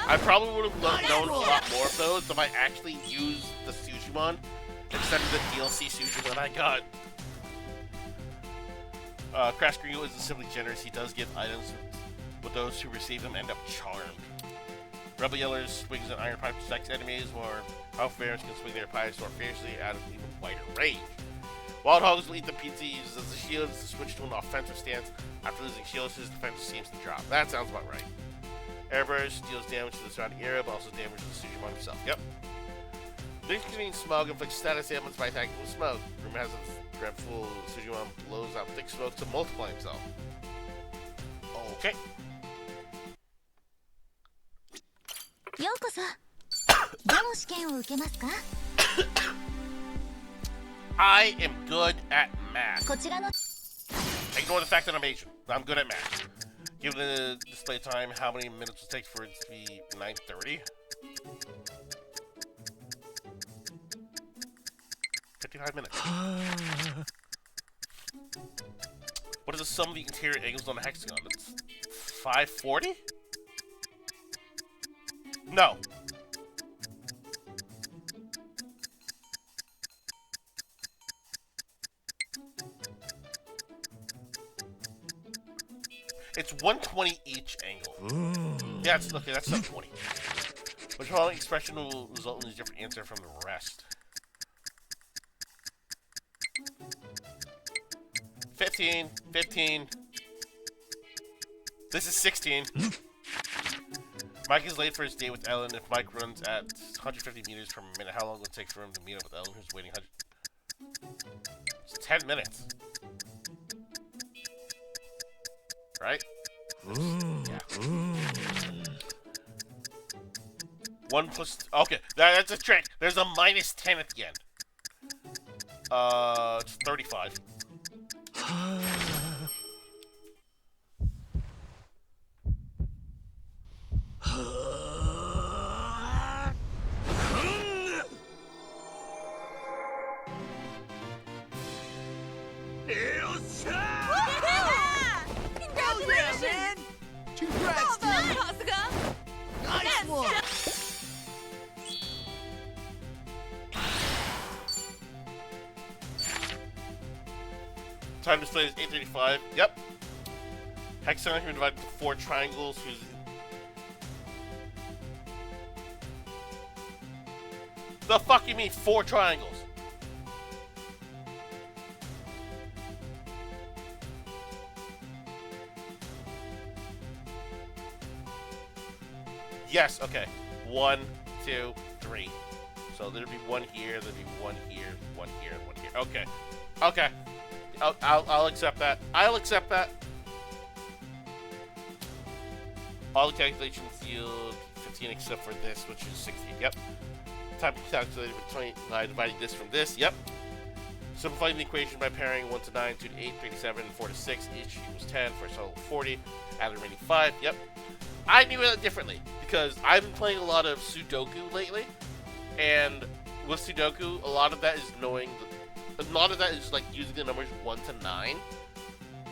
I probably would have known a lot more of those if I actually used the Sujimon instead of the DLC Sujimon I got. Crash Gringo isn't simply generous. He does give items, but those who receive them end up charmed. Rebel Yellers swings an iron pipe to sex enemies, or Half Bears can swing their pipes more fiercely out of even wider range. Wild Hogs will eat the pizza, he uses as a shield to switch to an offensive stance. After losing shields, his defense seems to drop. That sounds about right. Airburst deals damage to the surrounding area, but also damages the Sujimon himself. Yep. Link containing Smog inflicts status ailments by attacking with Smog. Rumor has a dreadful Sujimon blows out thick smoke to multiply himself. Okay. ようこそ。どの試験を受けますか？ I am good at math. こちらの Ignore the fact that I'm Asian. I'm good at math. Given the display time, how many minutes will it take for it to be 9:30? 55 minutes. What is the sum of the interior angles on a hexagon? That's 540? No. It's 120 each angle. Yeah, it's okay, that's 720. Which following expression will result in a different answer from the rest? 15, 15. This is 16. Mike is late for his date with Ellen. If Mike runs at 150 meters per minute, how long will it take for him to meet up with Ellen, who's waiting 100? It's 10 minutes. Right? Yeah. 1 plus... Okay, that's a trick. There's a minus 10 at the end. It's 35. Time display is 8:35. Yep. Hexagon can be divided into 4 triangles. Whose the fuck you mean 4 triangles? Yes. Okay. 1, 2, 3. So there'd be 1 here. There'd be 1 here. 1 here. 1 here. Okay. Okay. I'll accept that. I'll accept that. All the calculations yield 15 except for this, which is 16. Yep. Time calculated by dividing this from this. Yep. Simplifying the equation by pairing 1 to 9, 2 to 8, 3 to 7, 4 to 6. Each equals 10 for a total of 40. Add the remaining 5. Yep. I knew it differently because I've been playing a lot of Sudoku lately, and with Sudoku, a lot of that is knowing. A lot of that is like using the numbers 1 to 9.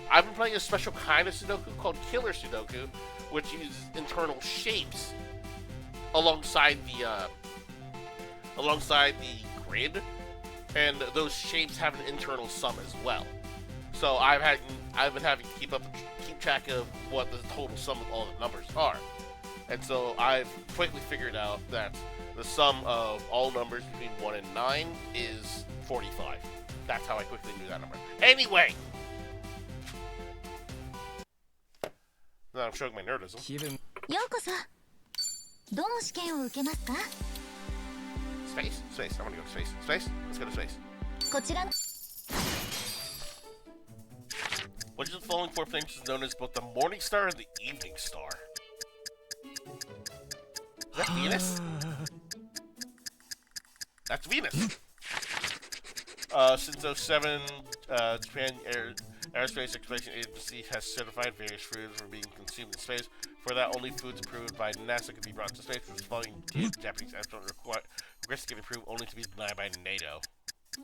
I've been playing a special kind of Sudoku called Killer Sudoku, which uses internal shapes alongside the grid, and those shapes have an internal sum as well. So I've been having to keep track of what the total sum of all the numbers are, and so I've quickly figured out that the sum of all numbers between 1 and 9 is 45. That's how I quickly knew that number. Anyway! Now I'm showing my nerdism. ようこそ。どの試験を受けますか？ Space? Space. I want to go to space. Space? Let's go to space. こちらの Which of the following 4 things is known as both the Morning Star and the Evening Star? Is that Venus? That's Venus! Since 07, Japan Aerospace Exploration Agency has certified various foods for being consumed in space. For that, only foods approved by NASA can be brought to space, which is following Japanese astronaut request to get approved only to be denied by NATO.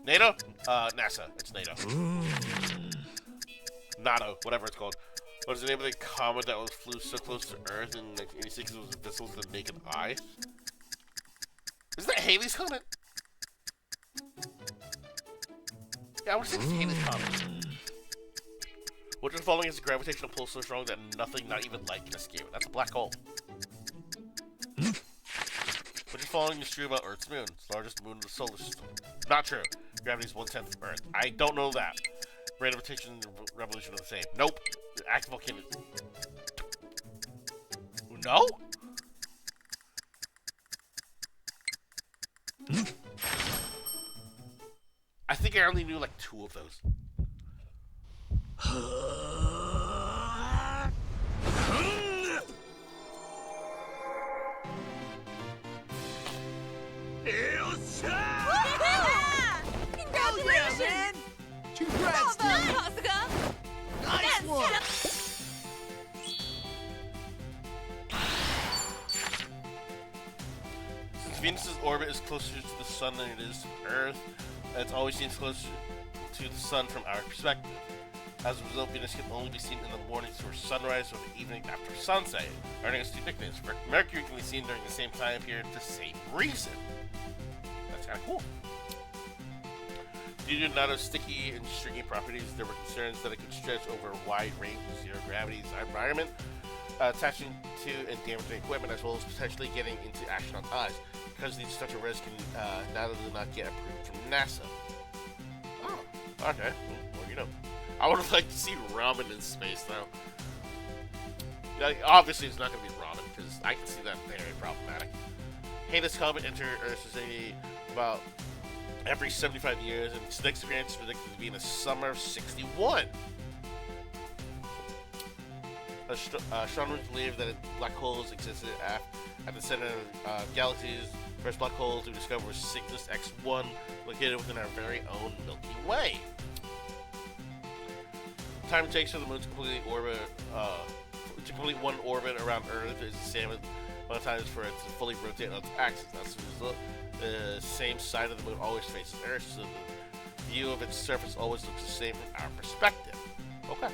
NATO? NASA. It's NATO. NATO, whatever it's called. What is the name of the comet that flew so close to Earth in 1986 it was invisible to the naked eye? Isn't that Halley's Comet? Yeah, I want to say it's Halley's Comet. Which of the following has a gravitational pull so strong that nothing, not even light, can escape it? That's a black hole. Which of the following is true about Earth's moon? It's the largest moon in the solar system. Not true. Gravity is 1/10 of Earth. I don't know that. Rate of rotation and revolution are the same. Nope. Active volcano. No? I think I only knew like 2 of those. Congratulations! Man. Congrats, dude! Nice one! Since Venus's orbit is closer to the sun than it is to Earth, it always seems closer to the sun from our perspective. As a result, Venus can only be seen in the mornings before sunrise or the evening after sunset, earning us 2 nicknames. Mercury can be seen during the same time period for the same reason. That's kind of cool. Due to not sticky and stringy properties, there were concerns that it could stretch over a wide range of zero-gravity environment, attaching to and damaging equipment, as well as potentially getting into astronauts' eyes. Because these such a risk can not get approved from NASA. Oh, okay. Well, you know. I would have liked to see ramen in space, though. Like, obviously, it's not going to be ramen, because I can see that very problematic. Hey, this comet entered Earth's vicinity about every 75 years, and its next appearance is predicted to be in the summer of 61. Astronomers believe that black holes existed at the center of galaxies. First black holes we discovered was Cygnus X1, located within our very own Milky Way. Time it takes for the moon to complete one orbit around Earth is the same amount of time for it to fully rotate on its axis. That's the result. The same side of the moon always faces Earth, so the view of its surface always looks the same from our perspective. Okay.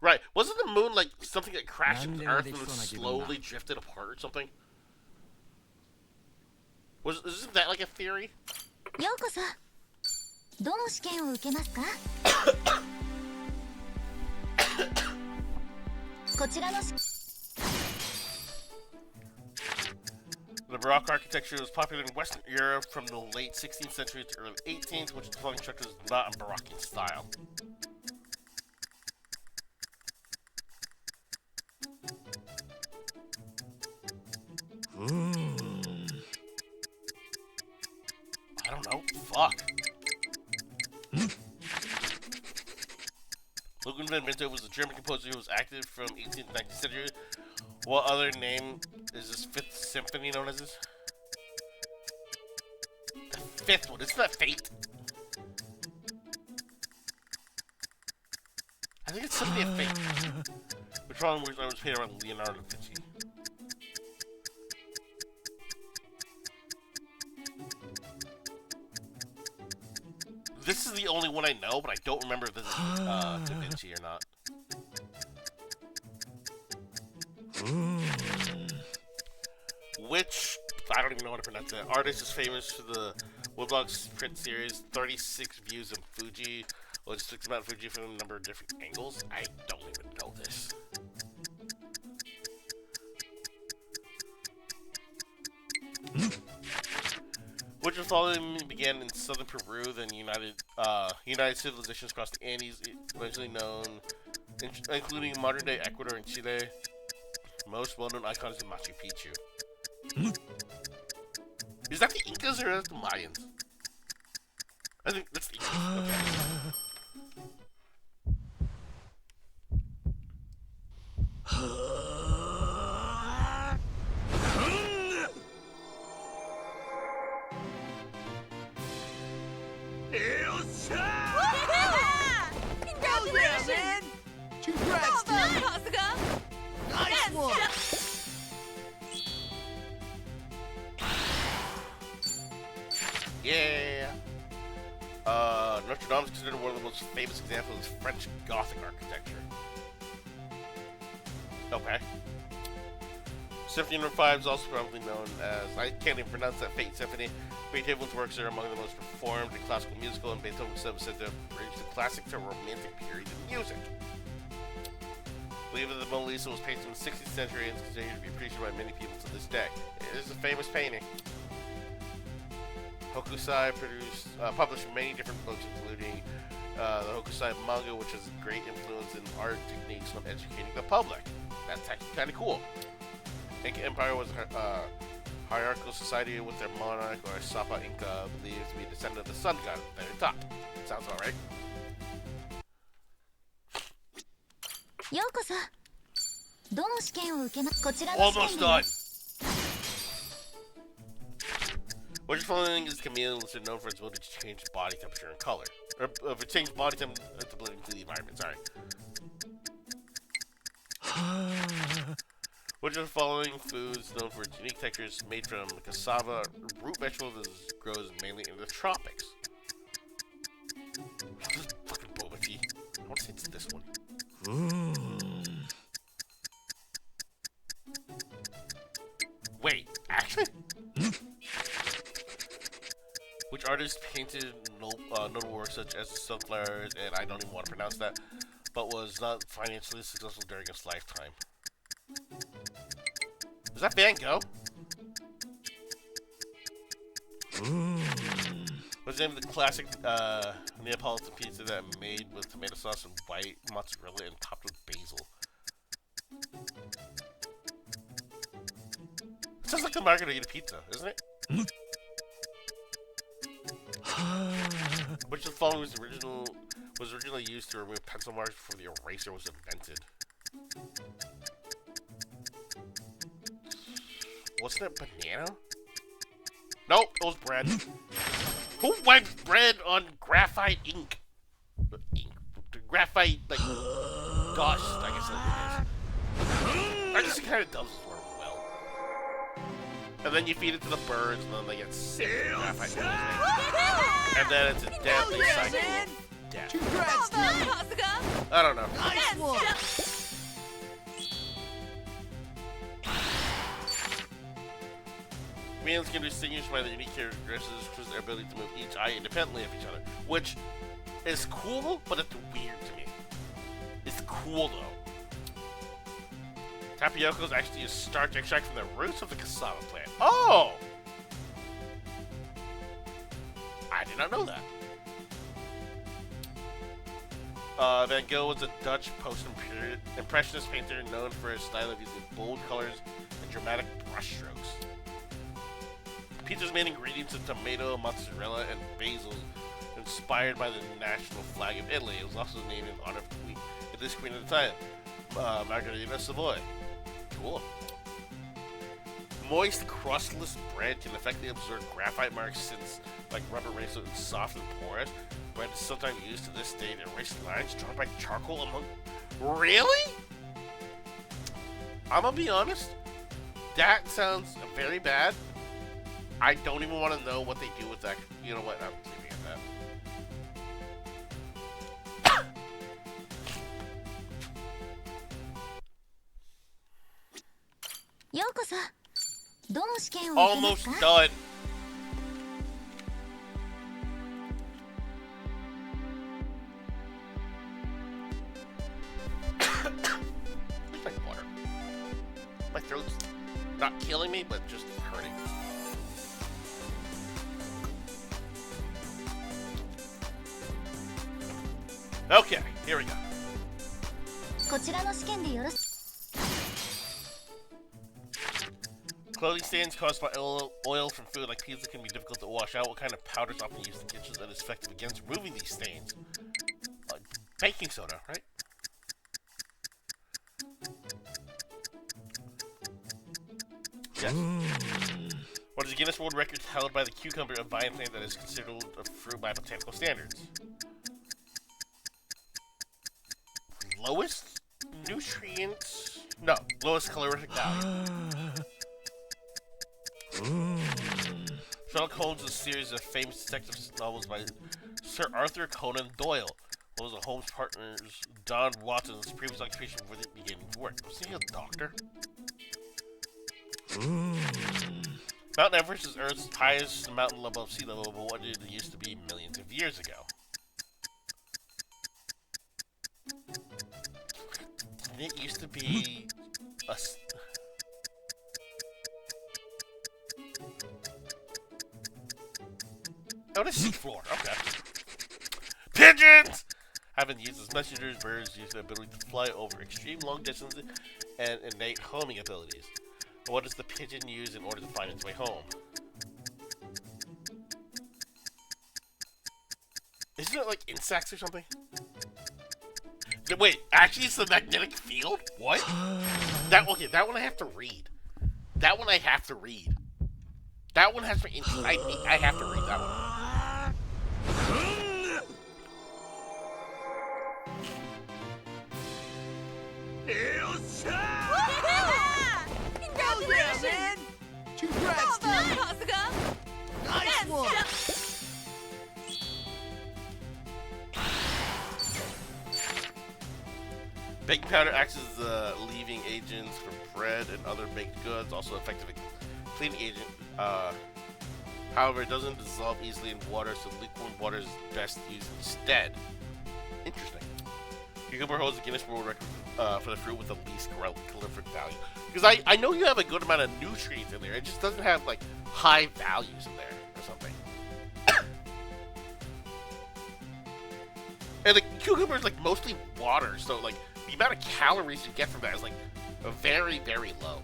Right. Wasn't the moon like something that crashed into Earth and then slowly drifted apart or something? Isn't that like a theory? ようこそ。どの試験を受けますか？こちらの The Baroque architecture was popular in Western Europe from the late 16th century to early 18th, which the following structure is not in Baroque style. I don't know. Fuck. Ludwig van Beethoven was a German composer who was active from 18th to 19th century. What other name is this 5th symphony known as this? The 5th one. Isn't that Fate? I think it's Symphony of Fate. Which one was paid around Leonardo da Vinci? This is the only one I know, but I don't remember if this is Da Vinci or not. Which, I don't even know how to pronounce that. Artist is famous for the Woodblocks print series, 36 Views of Fuji. Well, it speaks about Fuji from a number of different angles. I don't even know this. Which of the following began in southern Peru, then United civilizations across the Andes, eventually known, including modern-day Ecuador and Chile. Most well-known icons in Machu Picchu. Is that the Incas or is that the Mayans? I think that's the Incas. Okay. Congratulations! Man. Congrats, dude! Nice one! Yeah. Notre Dame is considered one of the most famous examples of French Gothic architecture. Okay. Symphony No. 5 is also probably known as, I can't even pronounce that, Fate Symphony. Beethoven's works are among the most performed in classical musical, and Beethoven's said to bridge the classic to romantic period of music. Believe that the Mona Lisa was painted in the 16th century and is considered to be appreciated by many people to this day. It is a famous painting. Hokusai published many different books, including the Hokusai manga, which has a great influence in art techniques on educating the public. That's actually kind of cool. Inca Empire was a hierarchical society with their monarch, or Sapa Inca, believed to be a descendant of the sun god at the very top. Sounds alright. ようこそ。どの試験を受けなこちらの試 Almost 験 done. Which following is chameleons are known for its ability to change body temperature and color. Or if it changes body temperature, its ability to the environment, sorry. Which of the following foods known for its unique textures made from cassava, root vegetable that grows mainly in the tropics? This is fucking boba tea. I want to say it's this one. Wait, actually? Which artist painted notable works such as the Sunflowers, and I don't even want to pronounce that, but was not financially successful during his lifetime? Was that Van Gogh? What's the name of the classic Neapolitan pizza that made with tomato sauce and white mozzarella and topped with basil? It sounds like a margherita pizza, isn't it? Which of the following was originally used to remove pencil marks before the eraser was invented? Wasn't it banana? Nope, it was bread. Who wipes bread on graphite ink? Graphite, like, dust, I guess that is. I guess it kind of does work well. And then you feed it to the birds, and then they get sick of graphite poisoning. And then it's a deadly cycle of death. Congrats, dude. I don't know. Nice one. Chameleons can be distinguished by their unique characteristics, which is their ability to move each eye independently of each other, which is cool, but it's weird to me. It's cool though. Tapioca is actually a starch extract from the roots of the cassava plant. Oh! I did not know that. Van Gogh was a Dutch post-impressionist painter known for his style of using bold colors and dramatic brushstrokes. Pizza's main ingredients are tomato, mozzarella, and basil, inspired by the national flag of Italy. It was also named in honor of this queen of the time, Margherita Savoy. Cool. Moist, crustless bread can effectively absorb graphite marks since, like rubber makes it soft and porous. Bread is sometimes used to this day to erase lines drawn by charcoal among... Really? I'm gonna be honest. That sounds very bad. I don't even want to know what they do with that. You know what? I'm leaving it at that. Almost done. Like water. My throat's not killing me, but just hurting. Okay, here we go. Clothing stains caused by oil from food like pizza can be difficult to wash out. What kind of powder is often used in kitchens that is effective against removing these stains? Baking soda, right? Yes. What is the Guinness World Record held by the cucumber, a vine plant that is considered a fruit by botanical standards? Lowest nutrients? No, lowest calorific value. Sherlock Holmes is a series of famous detective novels by Sir Arthur Conan Doyle. One of the Holmes partners, John Watson's previous occupation before they began to work. Was he a doctor? Mount Everest is Earth's highest mountain above sea level, but what did it used to be millions of years ago? It used to be a... Oh, the seafloor. Okay. Pigeons! Have been used as messengers. Birds use their ability to fly over extreme long distances and innate homing abilities. But what does the pigeon use in order to find its way home? Isn't it like insects or something? Wait, actually it's the magnetic field? What? Okay, that one I have to read. That one I have to read. That one has to... I have to read that one. Congratulations! Yeah, man! Congrats, dude! Nice one! Baking powder acts as a leaving agent for bread and other baked goods, also effective cleaning agent. However, it doesn't dissolve easily in water, so lukewarm water is best used instead. Interesting. Cucumber holds the Guinness World Record for the fruit with the least calorific value. Because I know you have a good amount of nutrients in there, it just doesn't have like high values in there or something. And the cucumber is like mostly water, so like the amount of calories you get from that is like very, very low.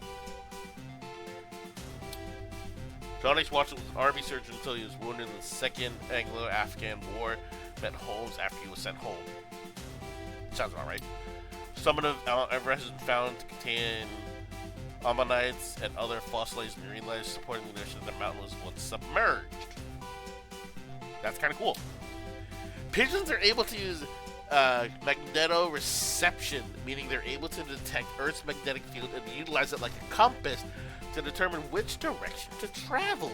John H. Watson was an army surgeon until he was wounded in the Second Anglo-Afghan War. Met Holmes after he was sent home. Sounds about right. Summit of Mount Everest has been found to contain ammonites and other fossilized marine life, supporting the notion that the mountain was once submerged. That's kind of cool. Pigeons are able to use magnetoreception, meaning they're able to detect Earth's magnetic field and utilize it like a compass to determine which direction to travel.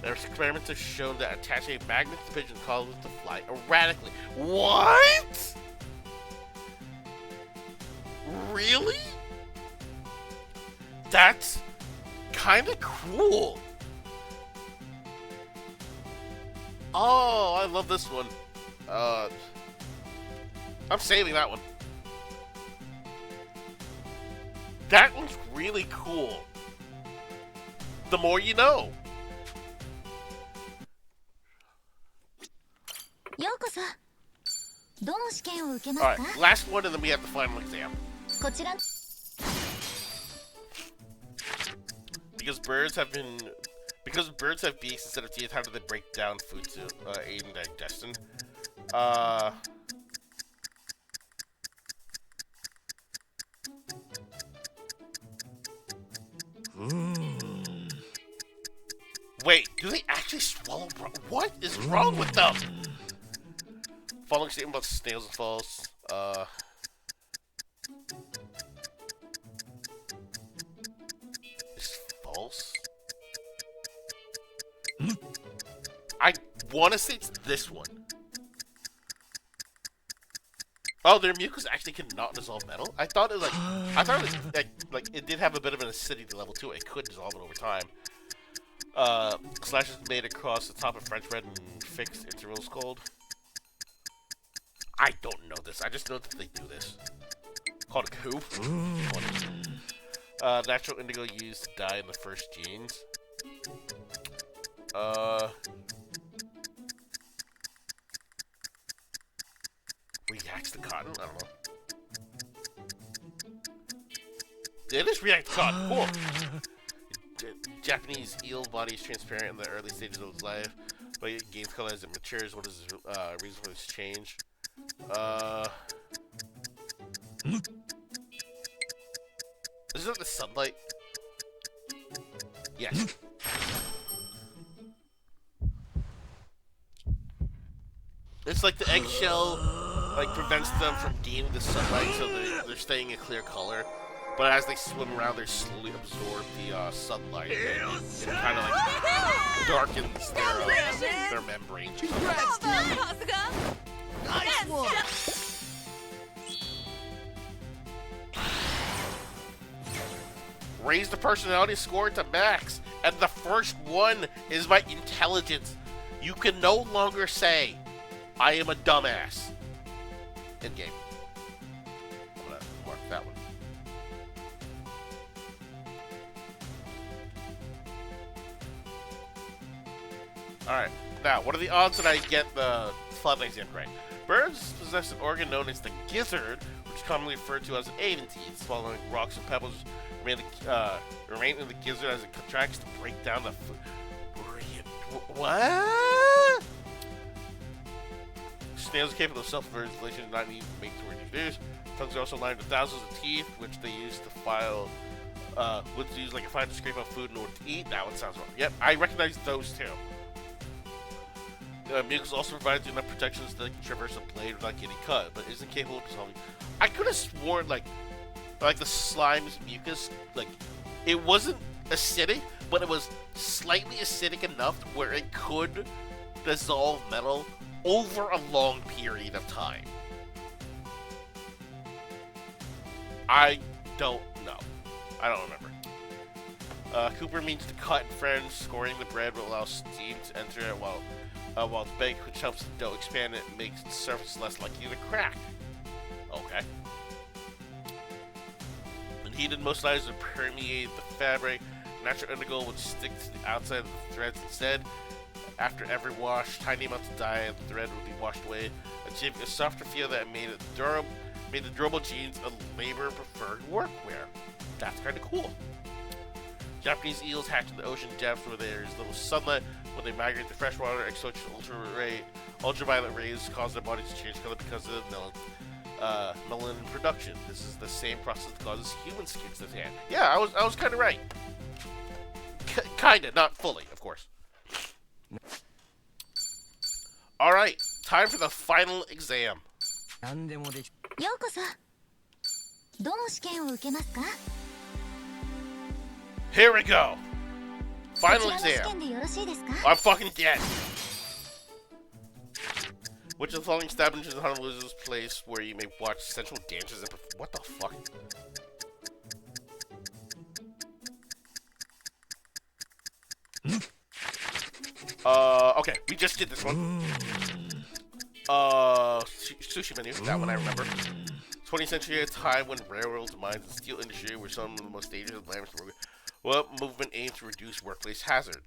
Their experiments have shown that attaching a magnet to pigeons causes them to fly erratically. What? Really? That's kind of cool. Oh, I love this one. I'm saving that one. That one's really cool. The more you know. Alright, last one and then we have the final exam. Because birds have beaks instead of teeth, how do they break down food to aid in digestion? Wait, do they actually swallow? What is wrong with them? Following statement about snails is false. It's false. I want to say it's this one. Oh, their mucus actually cannot dissolve metal. I thought it like it did have a bit of an acidity level to it. It could dissolve it over time. Slashes made across the top of French bread and fixed intervals cold. I don't know this. I just know that they do this. Called a coup. Natural indigo used to dye in the first genes. Reacts to cotton? I don't know. Yeah, it is react to cotton. Cool. Japanese eel body is transparent in the early stages of its life, but it gains color as it matures. What is the reason for this change? Is it the sunlight? Yes. It's like the eggshell like prevents them from gaining the sunlight, so they're staying a clear color. But as they swim around, they slowly absorb the sunlight, and it kind of like darkens their membrane. Congrats, dude! Nice one! Raise the personality score to max. And the first one is my intelligence. You can no longer say, I am a dumbass. In game. I'm gonna mark that one. Alright, now, what are the odds that I get the flood exam right? Birds possess an organ known as the gizzard, which is commonly referred to as an aven teeth. Swallowing rocks and pebbles remain in the gizzard as it contracts to break down the food. What? Snails are capable of self-fertilization and not need to make to reproduce. Tongues are also lined with thousands of teeth, which they use to file, would use like a file to scrape out food in order to eat. That one sounds wrong. Yep, I recognize those two. Mucus also provides enough protection so they can traverse a blade without getting cut, but isn't capable of dissolving. I could have sworn like the slime's mucus, like it wasn't acidic, but it was slightly acidic enough where it could dissolve metal over a long period of time. I don't know. I don't remember. Cooper means to cut in French. Scoring the bread will allow steam to enter it while it's baked, which helps the dough expand and makes the surface less likely to crack. Okay. When heated, most items would permeate the fabric. Natural indigo would stick to the outside of the threads instead. After every wash, tiny amounts of dye and thread would be washed away, achieving a softer feel that made the durable jeans a labor-preferred workwear. That's kind of cool. Japanese eels hatch in the ocean depths where there is little sunlight. When they migrate to freshwater, exposure to ultraviolet rays cause their bodies to change color because of the melanin production. This is the same process that causes human skins to tan. Yeah, I was kind of right. Kinda, not fully, of course. Alright, time for the final exam. Here we go. Final exam. I'm fucking dead. Which of the following establishments in Honolulu's place where you may watch sensual dances and what the fuck? Okay, we just did this one. Sushi menu, that one I remember. 20th century, a time when railroads, mines, and steel industry were some of the most dangerous and glamorous. What movement aimed to reduce workplace hazard?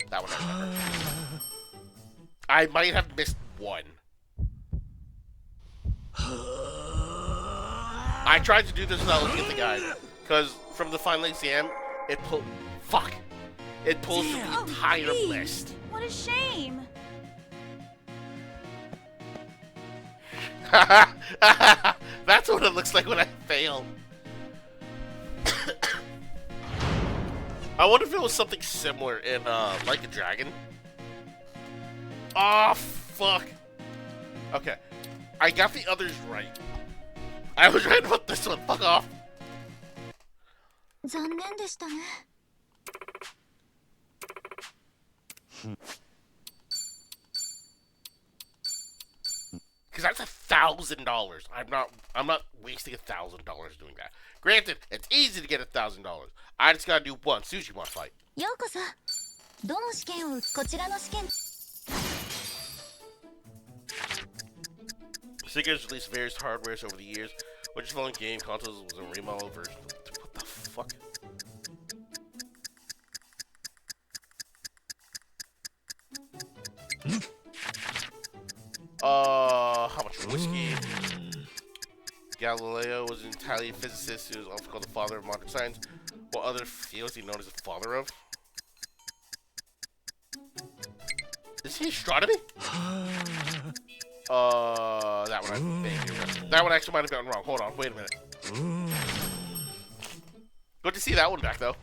That one I remember. I might have missed one. I tried to do this without looking at the guide, because from the final exam, it pulls the entire list. What a shame. That's what it looks like when I fail. I wonder if it was something similar in Like a Dragon. Oh, fuck. Okay. I got the others right. I was right about this one. Fuck off. Because that's $1,000. I'm not wasting $1,000 doing that. Granted, it's easy to get $1,000. I just gotta do one sushi one fight. Sega has released various hardwares over the years. Which following game consoles was a remodel version? What the fuck? How much whiskey? Galileo was an Italian physicist who was also called the father of modern science. What other fields is he known as the father of? Is he astronomy? That one I think you're right. That one actually might have gotten wrong. Hold on, wait a minute. Good to see that one back though.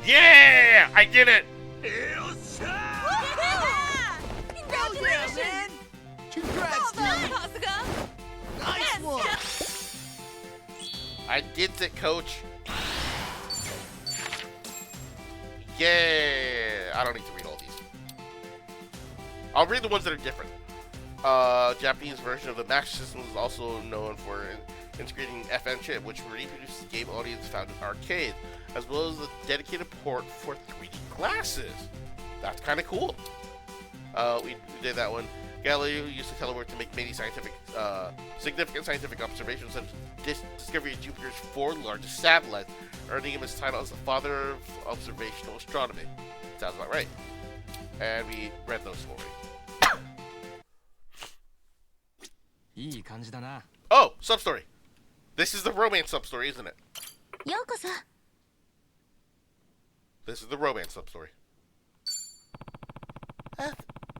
Yeah! I did it! Congratulations! I did it, coach. Yeah. I don't need to read all these. I'll read the ones that are different. Japanese version of the Master System is also known for integrating FM chip, which reproduces game audience found in arcade, as well as a dedicated port for 3D glasses. That's kind of cool. We did that one. Galileo used the telework to make many significant scientific observations, such as discovery of Jupiter's 4 largest satellites, earning him his title as the father of observational astronomy. Sounds about right. And we read those for you. Oh, sub-story. This is the romance sub-story, isn't it? This is the romance sub-story.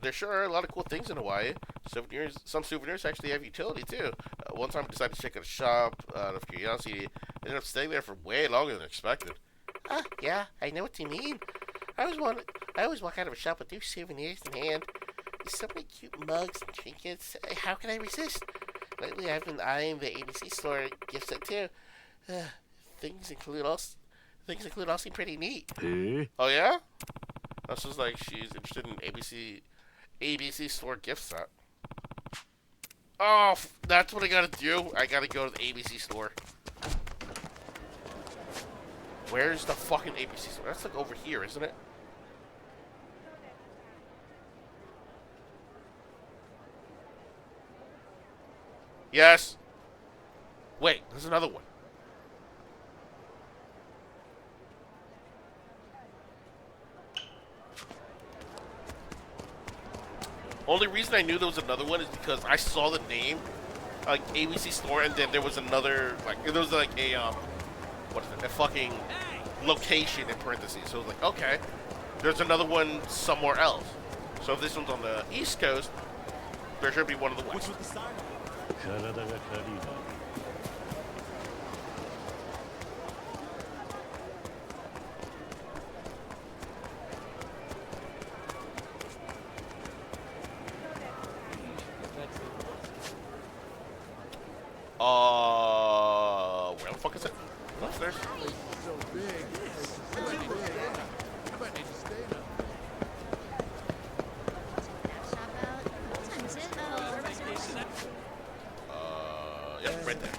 There sure are a lot of cool things in Hawaii. Some souvenirs actually have utility too. One time I decided to check out a shop out of curiosity. Ended up staying there for way longer than expected. Yeah, I know what you mean. I always walk out of a shop with new souvenirs in hand. There's so many cute mugs and trinkets. How can I resist? Lately, I've been eyeing the ABC store gift set too. Things include all seem pretty neat. Oh yeah? That's just like she's interested in ABC store gift set. Oh, that's what I gotta do. I gotta go to the ABC store. Where's the fucking ABC store? That's like over here, isn't it? Yes. Wait, there's another one. Only reason I knew there was another one is because I saw the name, like ABC store, and then there was another, like there was like a what is it? A fucking location in parentheses. So I was like, okay, there's another one somewhere else. So if this one's on the East Coast, there should be one on the West. Where the fuck is it? Upstairs. So big. I might need to stay now. Yeah, right there.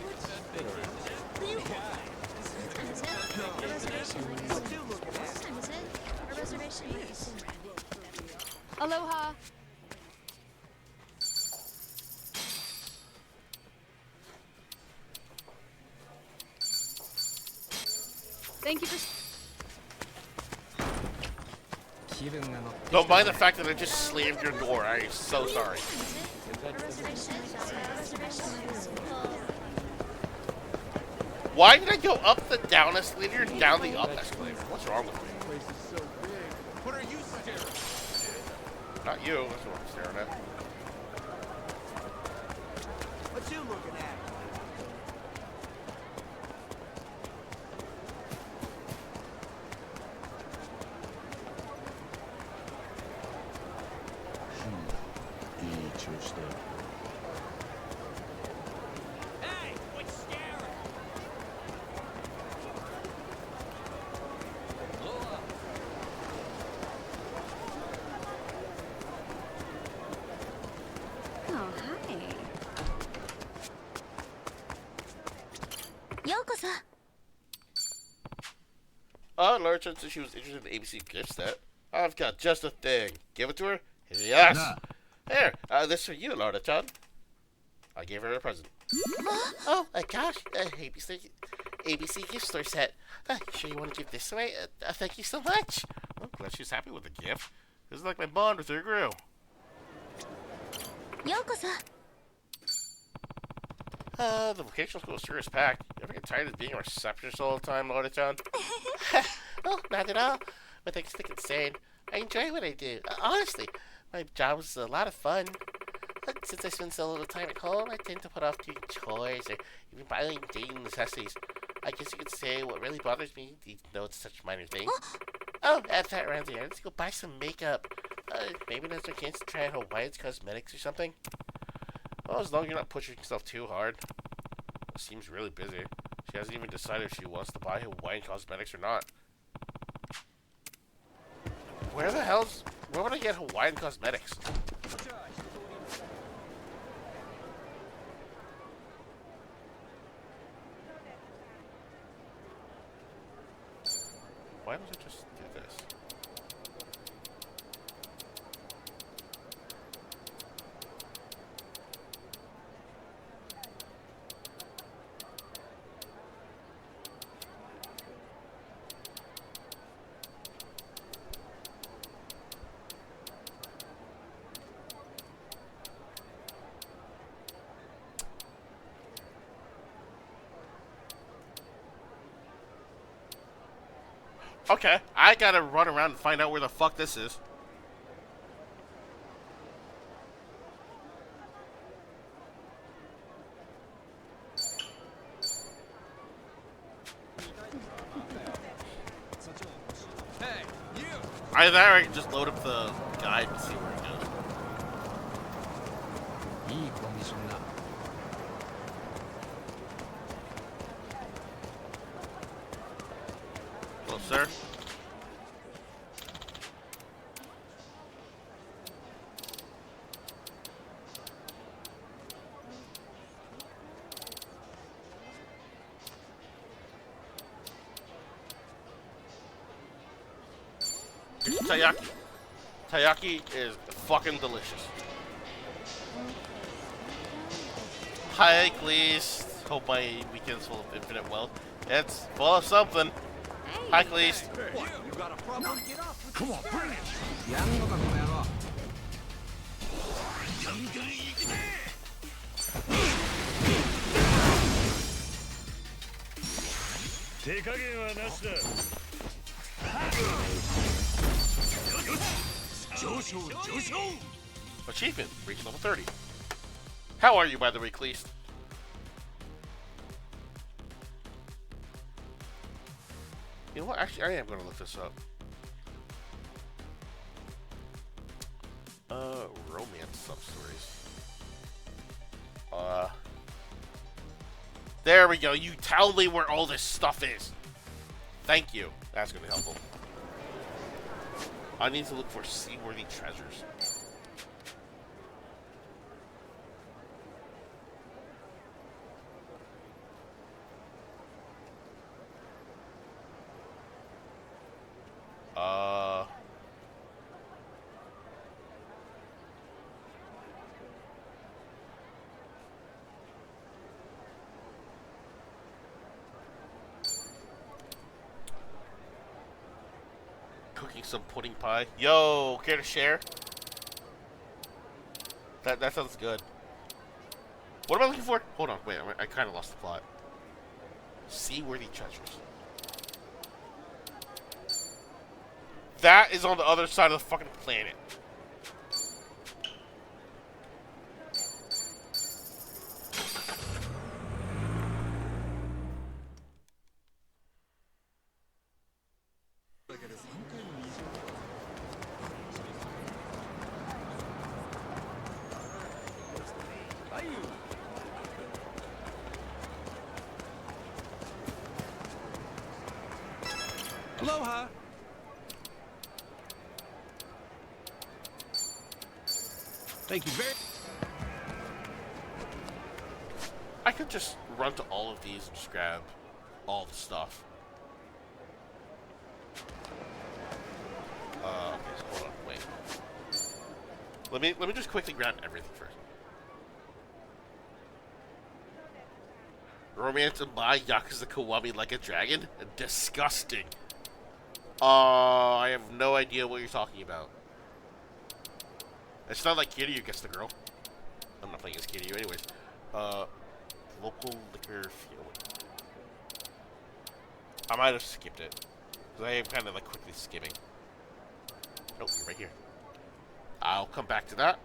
Aloha. Thank you for. Don't mind the fact that I just slammed your door. I'm so sorry. Why did I go up the down escalator and down the up escalator? What's wrong with me? This place is so big. What are you staring at? Not you. That's what I'm staring at. What you looking at? Hey, what's scary? Oh, hi. Laura said she was interested in ABC gift set. I've got just a thing. Give it to her? Yes. Nah. Here, this is for you, Laura-chan. I gave her a present. Oh my gosh, ABC gift store set. Sure you want to give this away? Thank you so much. I'm glad she's happy with the gift. This is like my bond with her grew. The vocational school sure is packed. You ever get tired of being a receptionist all the time, Laura-chan? Oh, not at all. But thanks to insane. I enjoy what I do. Honestly, my job is a lot of fun. But since I spend so little time at home, I tend to put off doing chores or even buying daily necessities. I guess you could say what really bothers me, even though it's such minor things. Oh, add that around here. Let's go buy some makeup. Maybe there's a chance to try out Hawaii's cosmetics or something. Well, as long as you're not pushing yourself too hard. Seems really busy. She hasn't even decided if she wants to buy Hawaiian cosmetics or not. Where would I get Hawaiian cosmetics? Why don't I just do this? Okay, I gotta run around and find out where the fuck this is. Hey, you! Either that or I can just load up the guide and see where it goes. いいコンディションだ。Hello, sir. Here's Taiyaki. Taiyaki is fucking delicious. Hi, Cleese. Hope my weekend's full of infinite wealth. It's full of something. Hi, Cleese. What? You got a problem? Get off with Come on, bring it. やんのかこの野郎。手加減はなしだ。上昇上昇。 Achievement. Reach level 30. How are you, by the way, Cleese? You know what? Actually, I am going to look this up. Romance sub-stories. There we go. You tell me where all this stuff is. Thank you. That's going to be helpful. I need to look for seaworthy treasures. Cooking some pudding pie. Yo, care to share? That sounds good. What am I looking for? Hold on, wait, I kind of lost the plot. Seaworthy treasures. That is on the other side of the fucking planet. Aloha. Thank you very. I could just run to all of these and just grab all the stuff. Okay, so hold on, wait. Let me just quickly grab everything first. Romance and buy Yakuza Kiwami like a dragon? Disgusting. I have no idea what you're talking about. It's not like Kiryu gets the girl. I'm not playing as Kiryu anyways. Local liquor field. I might have skipped it. Because I am kind of like quickly skimming. Oh, you're right here. I'll come back to that.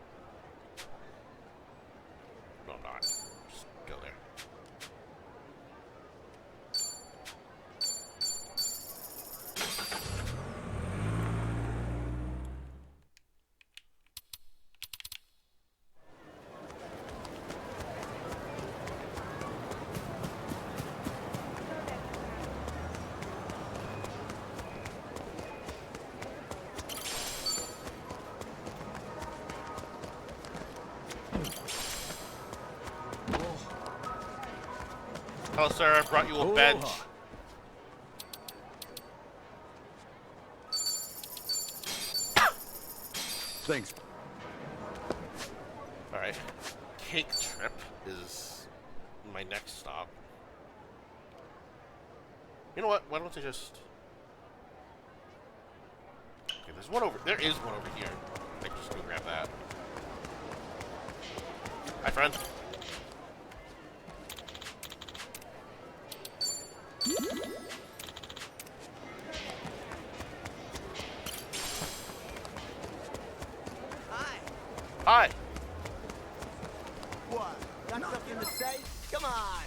No, I'm not. Just go there. Hello, sir. I brought you a bench. Thanks. Alright. Cake Trip is my next stop. You know what? Why don't I just... Okay, there's one over... There is one over here. I can just go grab that. Hi, friend. Hi. What? Got something to say? Come on.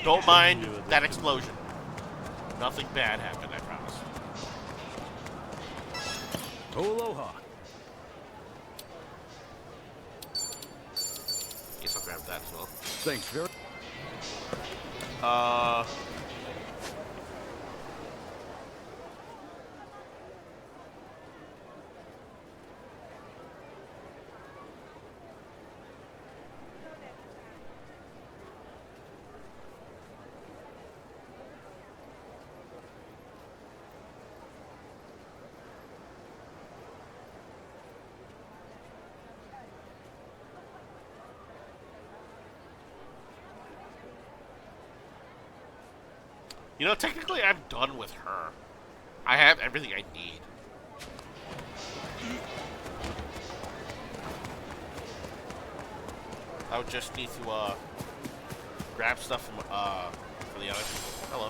Don't mind that explosion. Nothing bad happened, I promise. Aloha. Guess I'll grab that as well. Thanks very. You know, technically I'm done with her. I have everything I need. I would just need to, grab stuff from, for the other people. Hello.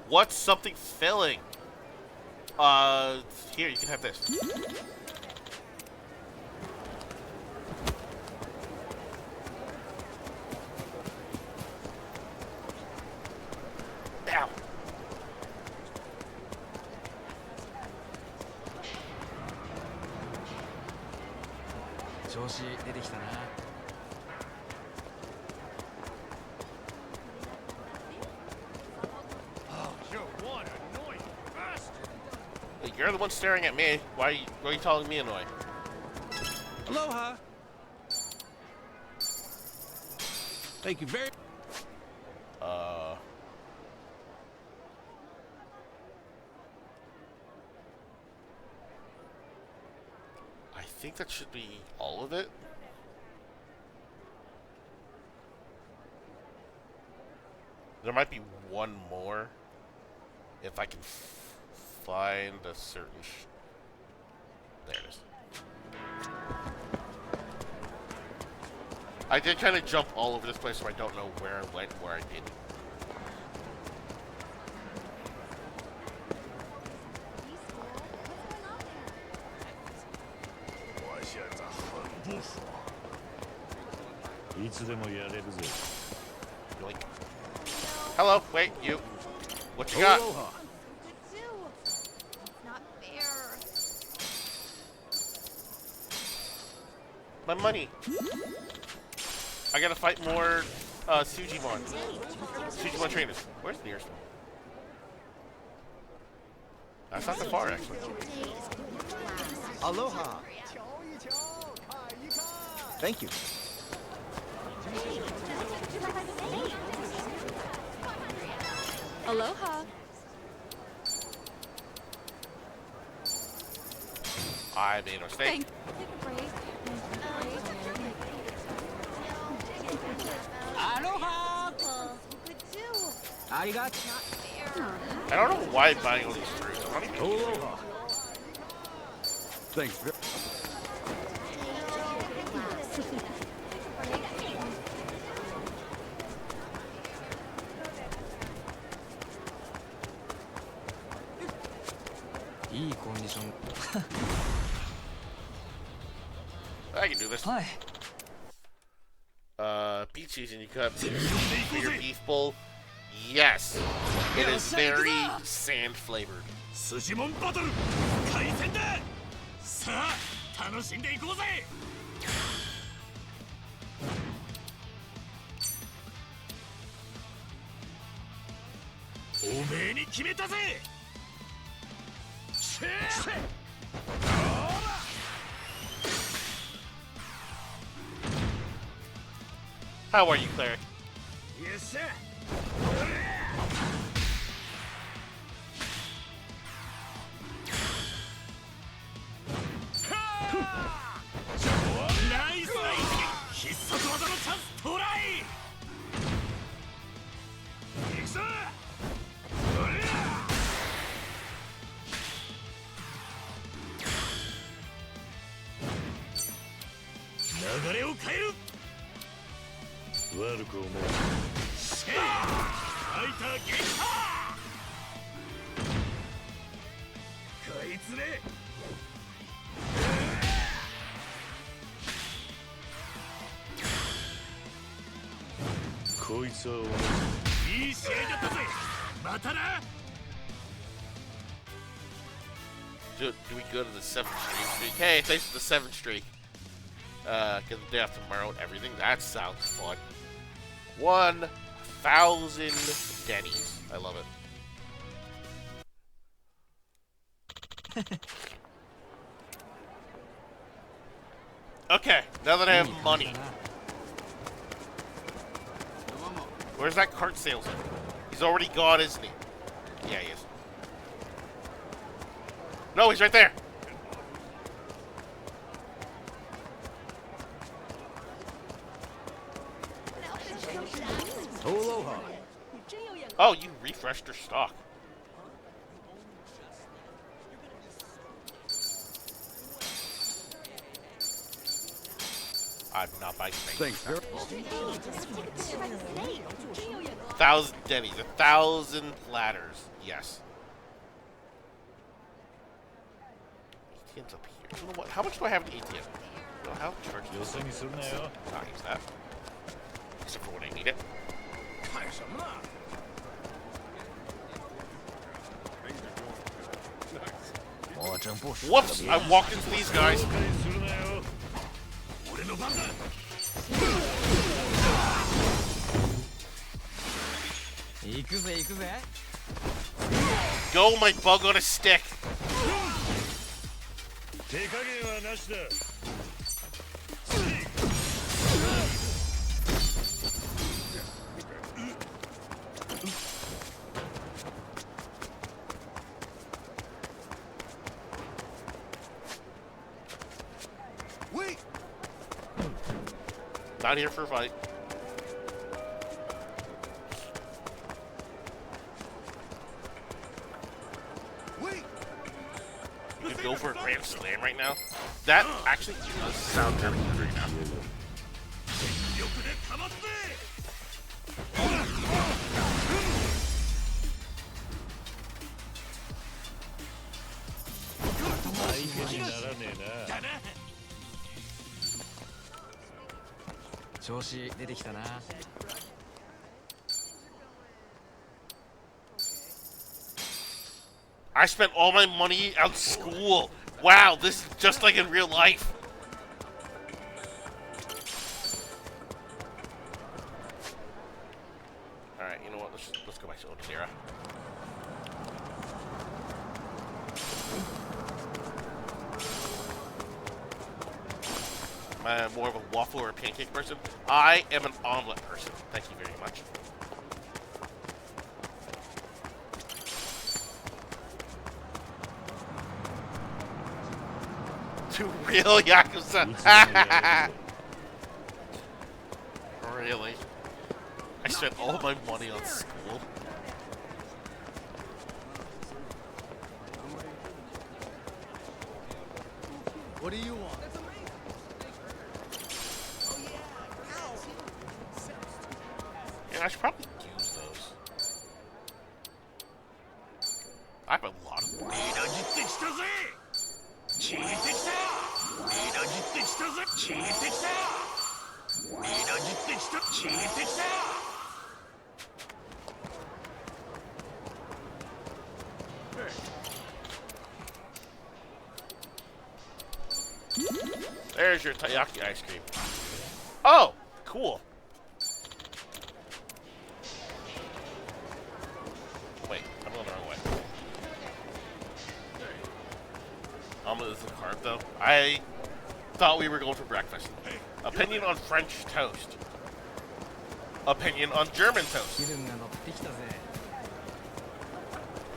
What's something filling? Here, you can have this. Ow. Oh, you're one annoying bastard. Hey, you're the one staring at me. Why are you calling me annoying? Aloha. Thank you very. I think that should be all of it. There might be one more if I can find a certain. There it is. I did kind of jump all over this place, so I don't know where I went, where I didn't. Yoink. Hello, wait, you. What you got? Aloha. Not fair. My money. I gotta fight more Sujimon. Sujimon trainers. Where's the nearest one? That's not that far, actually. Aloha. Thank you. Aloha. I made a mistake. Aloha. Arigato. I don't know why I'm buying all these fruits. I'm not even using them. Aloha. Thanks very. I can do this. Beach season, you got for your beef bowl. Yes, it is very sand flavored. 寿司モンバトル開戦ださあ楽しんでいこうぜおめえに決めたぜ。シェー How are you, cleric? よっしゃ。ナイス。必殺技のチャンストライ。行くぞ。流れを変える。悪く思う。シェイファイターゲッター。こいつね。こいつは俺。いい試合だったぜ。またな。 Do we go to the 7th streak? Hey, thanks for the 7th streak. Get the day after tomorrow and everything. That sounds fun. 1,000 Denny's. I love it. Okay, now that I have money. Where's that cart salesman? He's already gone, isn't he? Yeah, he is. No, he's right there. Aloha. Oh, you refreshed your stock. I'm not buying things. Thanks, sir. 1,000 Denny's, 1,000 platters. Yes. ATM's up here. You know what? How much do I have in ATM? You know, how charge this? Not use that. Except for when I need it. Whoops! I walked into these guys. Go, my bug on a stick. Wait! Not here for a fight. Wait! You could go for a grand slam right now. That actually does sound kind of good right now. I spent all my money out school. Wow, this is just like in real life. All right, you know what? Let's go back to Odinera. Am I more of a waffle or a pancake person? I am an omelet person. Thank you very much. To real Yakuza. Really? I spent all my money on school. What do you want? Yeah, I should probably use those. I have a lot of them. There's your taiyaki ice cream. Oh, cool. Wait. with the carb, though. I thought we were going for breakfast. Opinion on French toast. Opinion on German toast.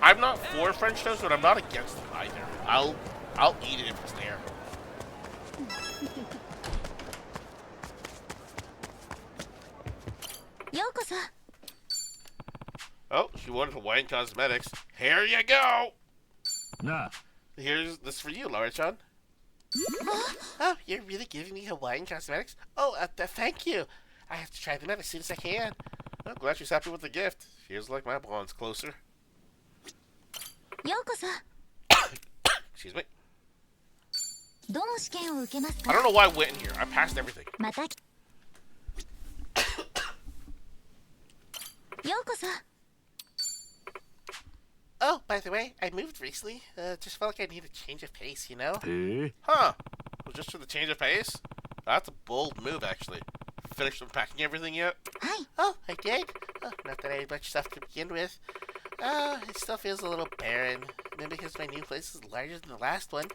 I'm not for French toast, but I'm not against it either. I'll eat it if it's there. Oh, she wanted Hawaiian cosmetics. Here you go. Nah. Here's this for you, Laura-chan. Oh, you're really giving me Hawaiian cosmetics? Oh, thank you. I have to try them out as soon as I can. I'm glad she's happy with the gift. Feels like my blonde's closer. Excuse me. I don't know why I went in here. I passed everything. Oh, by the way, I moved recently. Just felt like I need a change of pace, you know? Huh. Well, just for the change of pace? That's a bold move, actually. Finished unpacking everything yet? Oh, I did? Oh, not that I had much stuff to begin with. It still feels a little barren. Maybe because my new place is larger than the last one.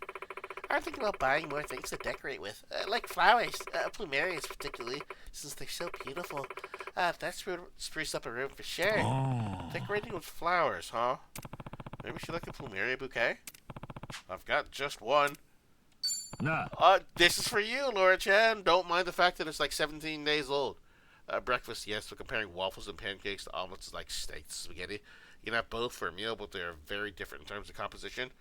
I'm thinking about buying more things to decorate with. Like flowers. Plumerias particularly, since they're so beautiful. That's spruce up a room for sure. Decorating with flowers, huh? Maybe she like a plumeria bouquet? I've got just one. Nah. This is for you, Laura-chan. Don't mind the fact that it's like 17 days old. Breakfast, yes, so comparing waffles and pancakes to omelets is like steak to spaghetti. You can have both for a meal, but they're very different in terms of composition.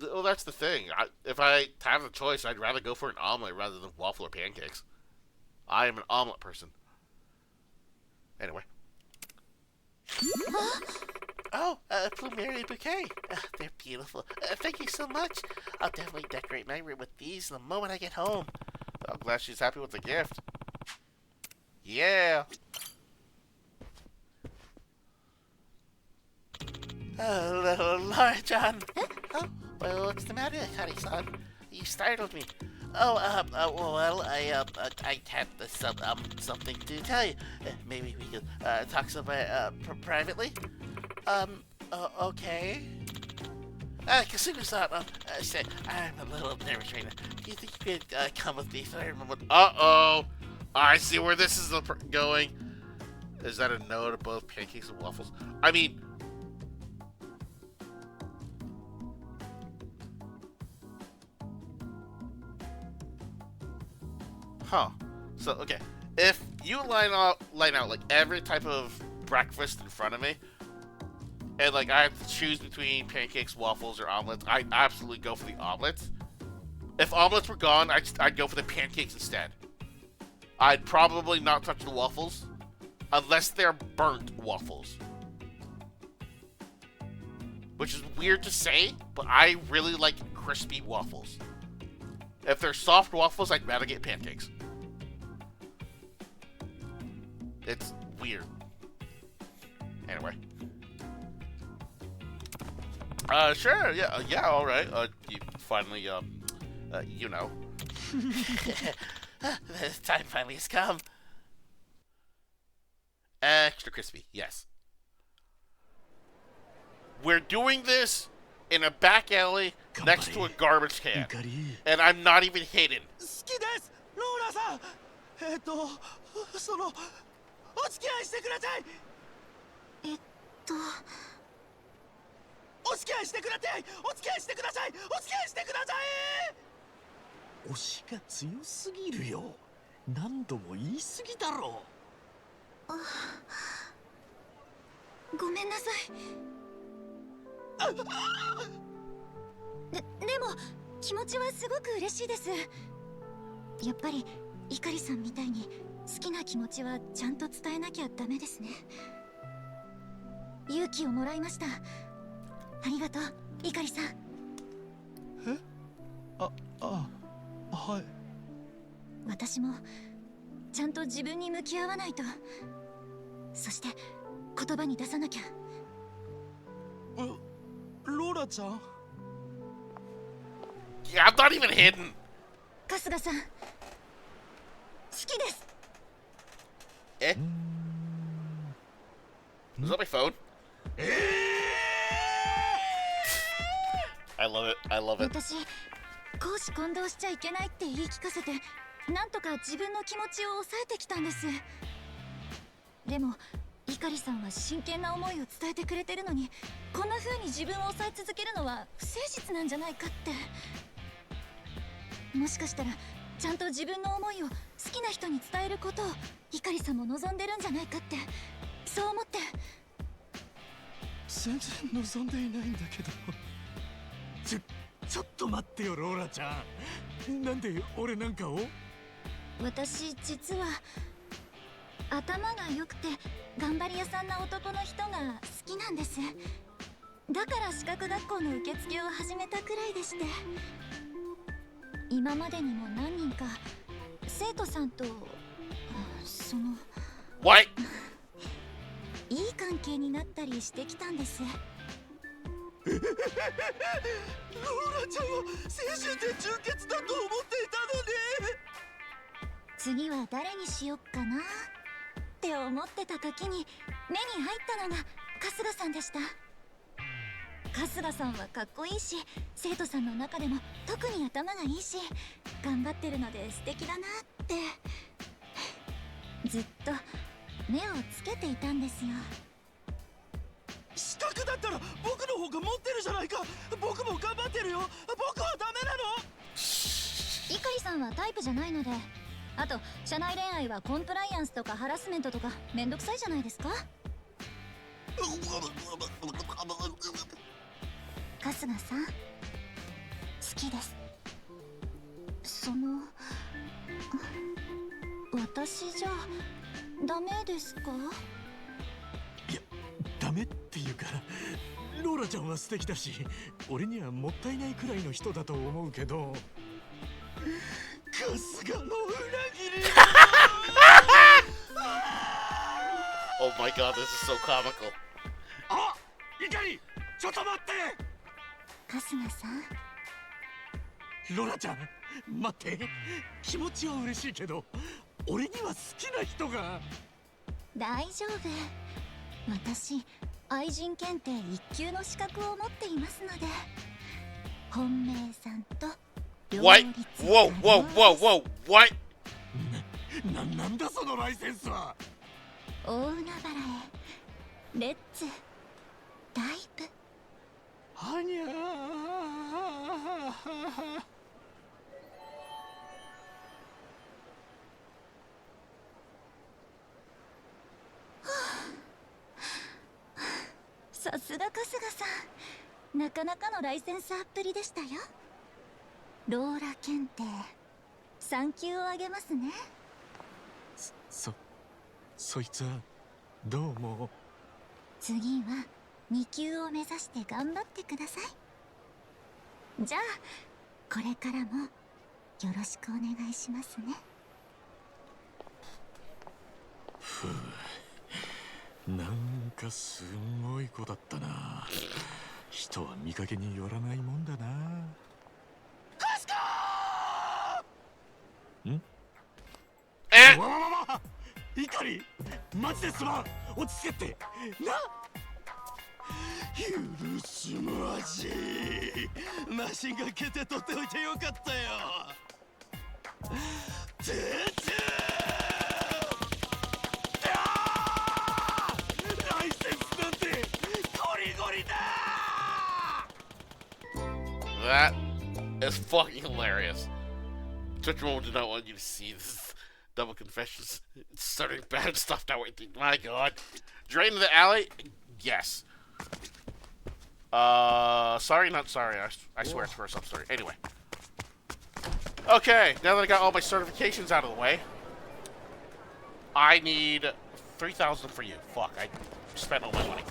Well, that's the thing. If I have the choice, I'd rather go for an omelet rather than waffle or pancakes. I am an omelet person. Anyway. Oh, a plumeria bouquet. They're beautiful. Thank you so much. I'll definitely decorate my room with these the moment I get home. I'm glad she's happy with the gift. Yeah. Oh, Laura-chan. Oh, well, what's the matter, Kari-san? You startled me. Oh, well, I had something to tell you. Maybe we could, talk somewhere, privately? Okay. Kasumi-san, I'm a little nervous right now. Do you think you could, come with me so I remember what... Uh-oh! I see where this is going. Is that a no to both pancakes and waffles? I mean... Huh. So, okay. If you line out like every type of breakfast in front of me, and like I have to choose between pancakes, waffles, or omelets, I'd absolutely go for the omelets. If omelets were gone, I'd go for the pancakes instead. I'd probably not touch the waffles, unless they're burnt waffles. Which is weird to say, but I really like crispy waffles. If they're soft waffles, I'd rather get pancakes. It's weird. Anyway. Sure, yeah, alright. You finally, you know. The time finally has come. Extra crispy, yes. We're doing this in a back alley next to a garbage can. And I'm not even hidden. ローラさんお付き合いしてくださいお付き合いしてくださいお付き合いしてくださいお付き合いしてください推しが強すぎるよ何度も言い過ぎだろごめんなさいでも気持ちはすごく嬉しいですやっぱりイカリさんみたいに好きな気持ちはちゃんと伝えなきゃダメですね勇気をもらいましたありがとうイカリさんえはい私もちゃんと自分に向き合わないとそして言葉に出さなきゃローラちゃん Yeah, I'm not even hidden. 春日さん好きです Eh? Is that my phone? I love it. I love it. 私公私混同しちゃいけないって言い聞かせてなんとか自分の気持ちを抑えてきたんです。でも碇さんは真剣な思いを伝えてくれてるのにこんな風に自分を抑え続けるのは不誠実なんじゃないかって。もしかしたらちゃんと自分の思いを好きな人に伝えることを碇さんも望んでるんじゃないかってそう思って。全然望んでいないんだけど。ちょっと待ってよローラちゃん。なんで俺なんかを？私実は頭が良くて頑張り屋さんな男の人が好きなんです。だから資格学校の受付を始めたくらいでして、今までにも何人か生徒さんとその What? いい関係になったりしてきたんです。ローラちゃんは青春で純潔だと思っていたのに。次は誰にしよっかなって思ってた時に目に入ったのが春日さんでした。春日さんはかっこいいし生徒さんの中でも特に頭がいいし頑張ってるので素敵だなってずっと目をつけていたんですよ。資格だったら僕の方が持ってるじゃないか。僕も頑張ってるよ。僕はダメなの？碇さんはタイプじゃないので、あと社内恋愛はコンプライアンスとかハラスメントとかめんどくさいじゃないですか。春日さん好きです。その私じゃダメですか？いやダメっていうかローラちゃんは素敵だし俺にはもったいないくらいの人だと思うけど春日の裏切り。Oh my god, this is so comical. あ、イカリ、ちょっと待って。春日さんロラちゃん待って。気持ちは嬉しいけど俺には好きな人が。大丈夫、私愛人検定1級の資格を持っていますので本命さんと両 What? 立 Whoa, whoa, whoa, whoa, what? なんだそのライセンスは。大海原へレッツダイブ。はにゃー。さすが春日さん、なかなかのライセンスアップりでしたよ。ローラ検定3級をあげますね。そいつはどうも。次は2級を目指して頑張ってください。じゃあこれからもよろしくお願いしますね。ふう、なんかすごい子だったな。人は見かけによらないもんだな。カスカーんEh? わわわわ、イカリマジですまん。落ち着けってな。許すまじい。マシンガン決定取っておいてよかったよ。ててライセンスなんてゴリゴリだ。 That is fucking hilarious. Twitch Roll did not want you to see this double confessions. It's starting bad stuff now. My god. Drain to the alley? Yes. Sorry, not sorry. I swear it's for a sub-story. Anyway. Okay, now that I got all my certifications out of the way, I need 3,000 for you. Fuck, I spent all my money.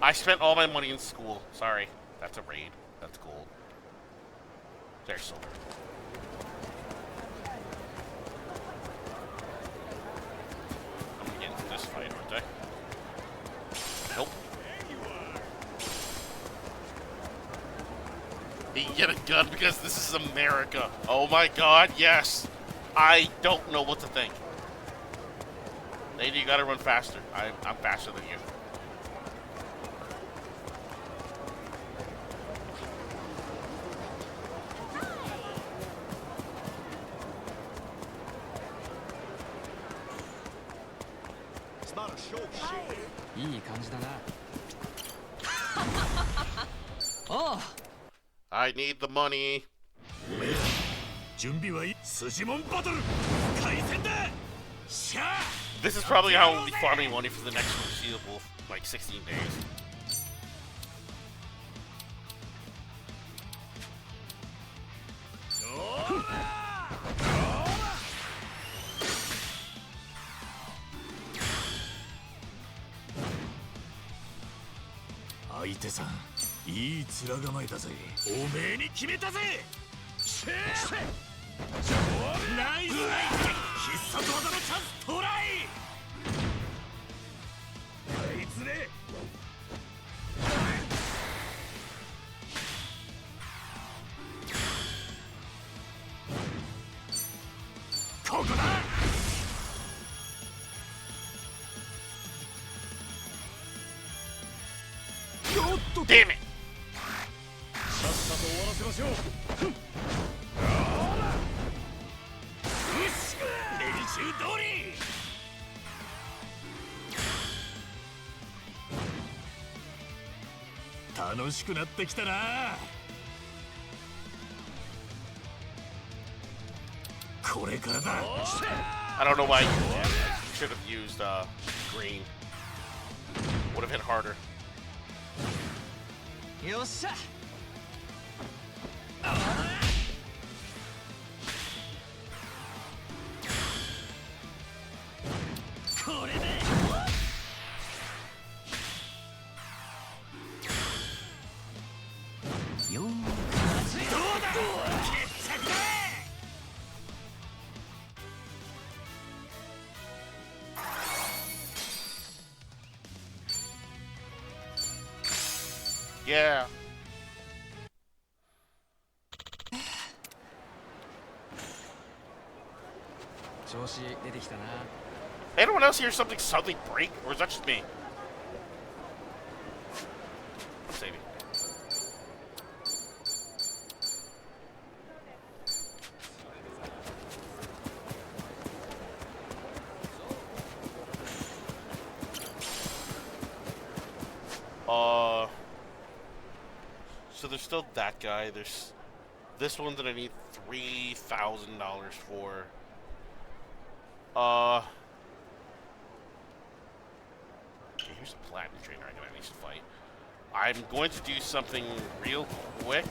I spent all my money in school. Sorry. That's a raid. That's gold. There's silver. I'm gonna get into this fight, aren't I? Nope. You get a gun because this is America. Oh my god, yes. I don't know what to think. Lady, you gotta run faster. I'm faster than you. いい感じだな。 I need the money. 準備はいい。筋モンバトル開戦だ。しゃあ。 This is probably how we'll be farming money for the next foreseeable, like 16 days. 相手さん、いい面構えだぜ。おめえに決めたぜ。シェーナイスナイス。必殺技のチャンストライ。あいつね。ここだ。 Damn it! さっさと終わらせましょう。よし、練習通り。楽しくなってきたな。これからだ。 I don't know why you should have used green. Would have hit harder. よっしゃ。これで。よーく。 どうだ。決着だ。 Yeah. Anyone else hear something suddenly break, or is that just me? I'm saving. So there's still that guy. There's this one that I need $3,000 for. Okay, here's a platinum trainer I need to fight. I'm going to do something real quick.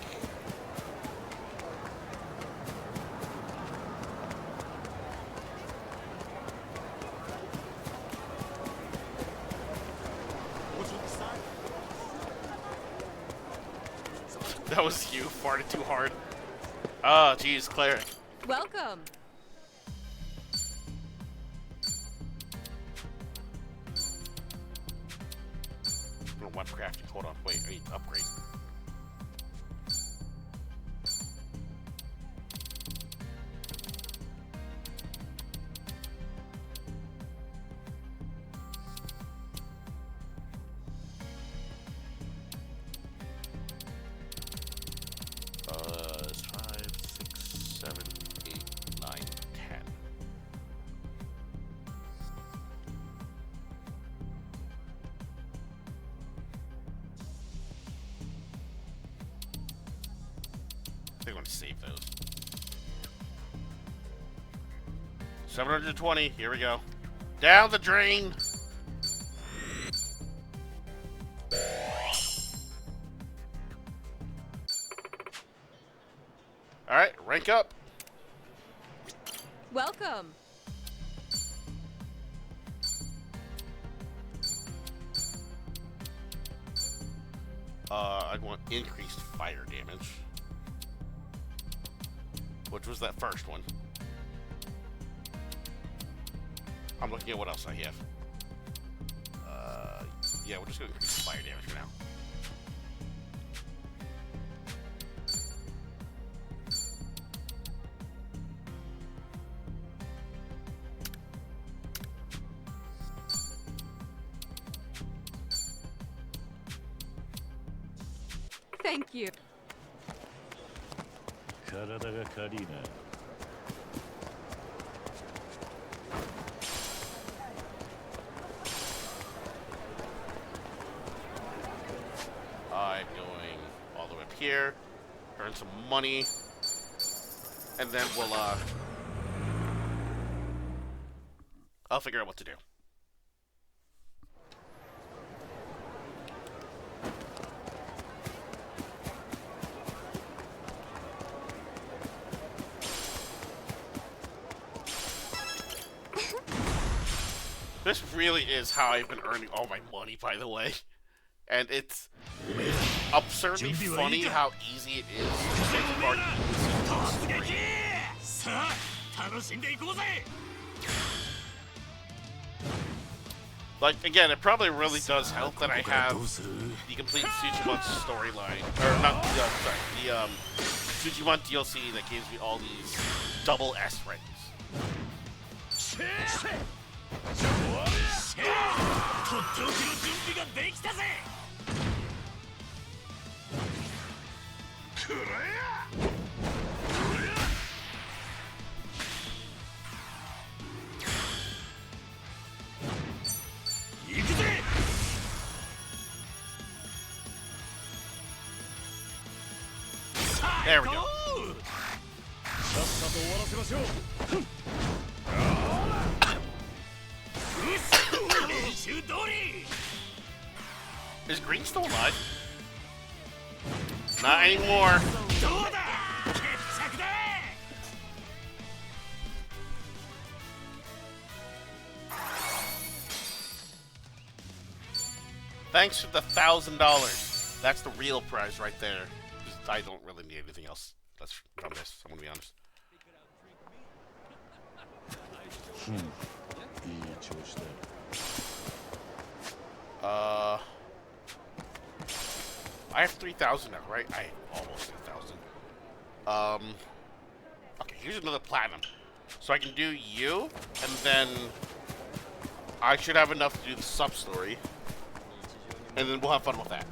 That was you. Farted too hard. Oh, geez, cleric. Welcome. Web crafting. Hold on. Wait, I need to upgrade. It's 5, 6, 7, 8, 9, 10. They're going to save those. 720. Here we go. Down the drain. All right, rank up. Welcome. I want increased fire damage. Which was that first one. I'm looking at what else I have. Yeah, we're just going to increase fire damage for now. Thank you. 体が軽いな。here, earn some money, and then we'll I'll figure out what to do. This really is how I've been earning all my money, by the way. And it's absurdly funny how easy it is to take part in this story. Like, again, it probably really does help that I have the complete Sujimon storyline. Or, not, sorry, the Sujimon DLC that gives me all these double S ratings. There we go. Is Green still alive? Not anymore. Thanks for the $1,000. That's the real prize right there. I don't really need anything else. That's from this. I'm gonna be honest. I have 3,000 now, right? I have almost 3,000. Okay, here's another platinum. So I can do you, and then I should have enough to do the sub-story. And then we'll have fun with that.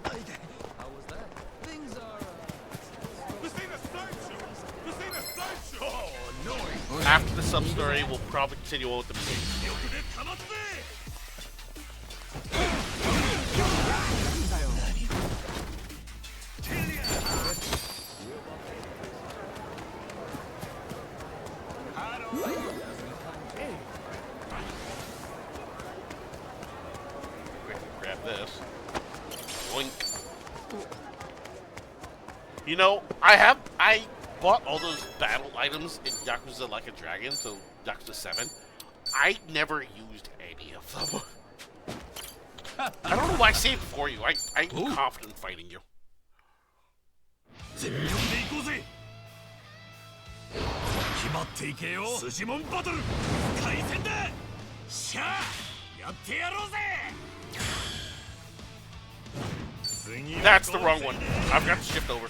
After the sub-story, we'll probably continue on with the movie. Grab this. Boink. You know, I bought all those battle items in Yakuza Like a Dragon, so Yakuza 7. I never used any of them. I don't know why I saved for you. I'm confident fighting you. That's the wrong one. I've got to shift over.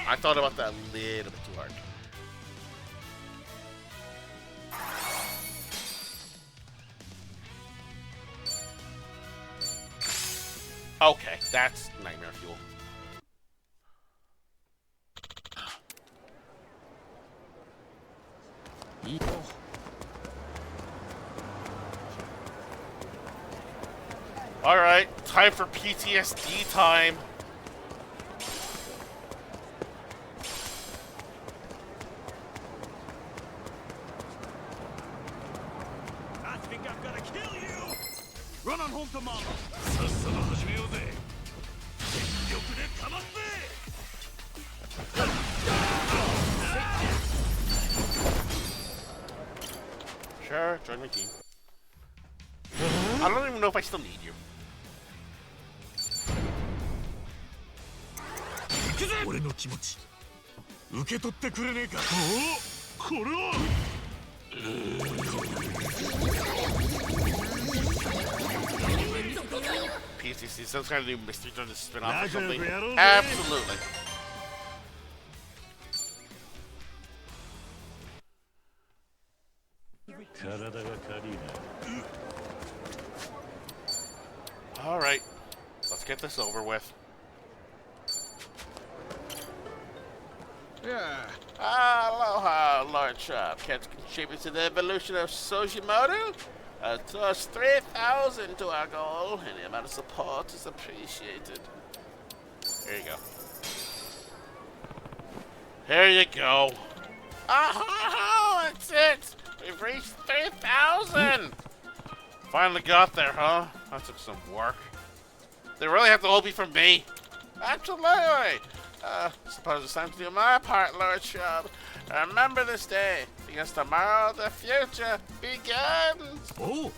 I thought about that a little bit too hard. Okay, that's nightmare fuel. Alright, time for PTSD time. I think I'm gonna kill you! Run on home to mama! Sure, join my team. I don't even know if I still need you. 俺の気持ち受け取ってくれねえか。おこれは PCC, some kind of new Mystery Dungeon spin-off or something. Absolutely. Absolutely. Alright, let's get this over with. Yeah. Aloha, Lord Sharp. Can contribute to the evolution of Sojimoru? Toss 3,000 to our goal. Any amount of support is appreciated. There you go. There you go. Oh, that's it. We've reached 3,000. Finally got there, huh? That took some work. They really have to all be from me. Absolutely. Suppose it's time to do my part, Lord Shrub. Remember this day, because tomorrow the future begins. Oh,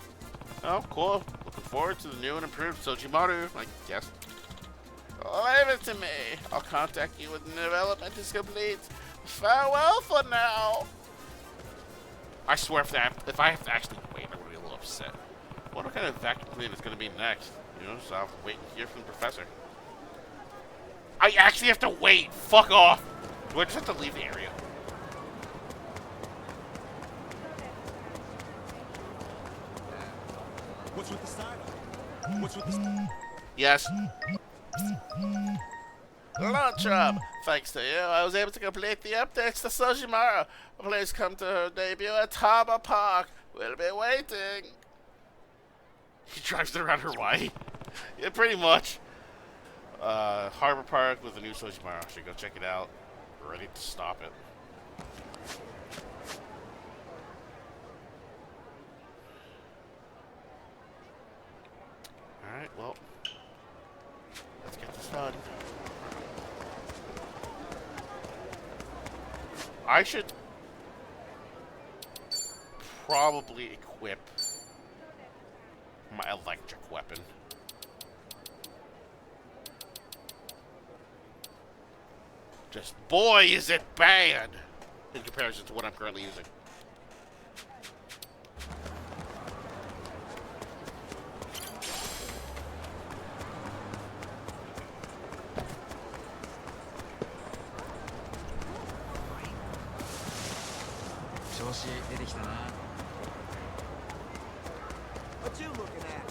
Oh, cool. Looking forward to the new and improved Sojimaru, I guess. Leave it to me. I'll contact you when the development is complete. Farewell for now. I swear if I have to actually wait, I'm going to be a little upset. I wonder what kind of vacuum cleaner is going to be next. You know, so I'll wait and hear from the professor. I actually have to wait. Fuck off. Do I just have to leave the area? what's with the style? What's with the Yes. Launch up. Thanks to you, I was able to complete the updates to Sojimaru. Please come to her debut at Tama Park. We'll be waiting. He drives it around Hawaii. Yeah, pretty much. Harbor Park with the new Sojimaru. Should go check it out. We're ready to stop it. Alright, well. Let's get this done. I should probably equip my electric weapon. Just, boy, is it bad in comparison to what I'm currently using. What you looking at?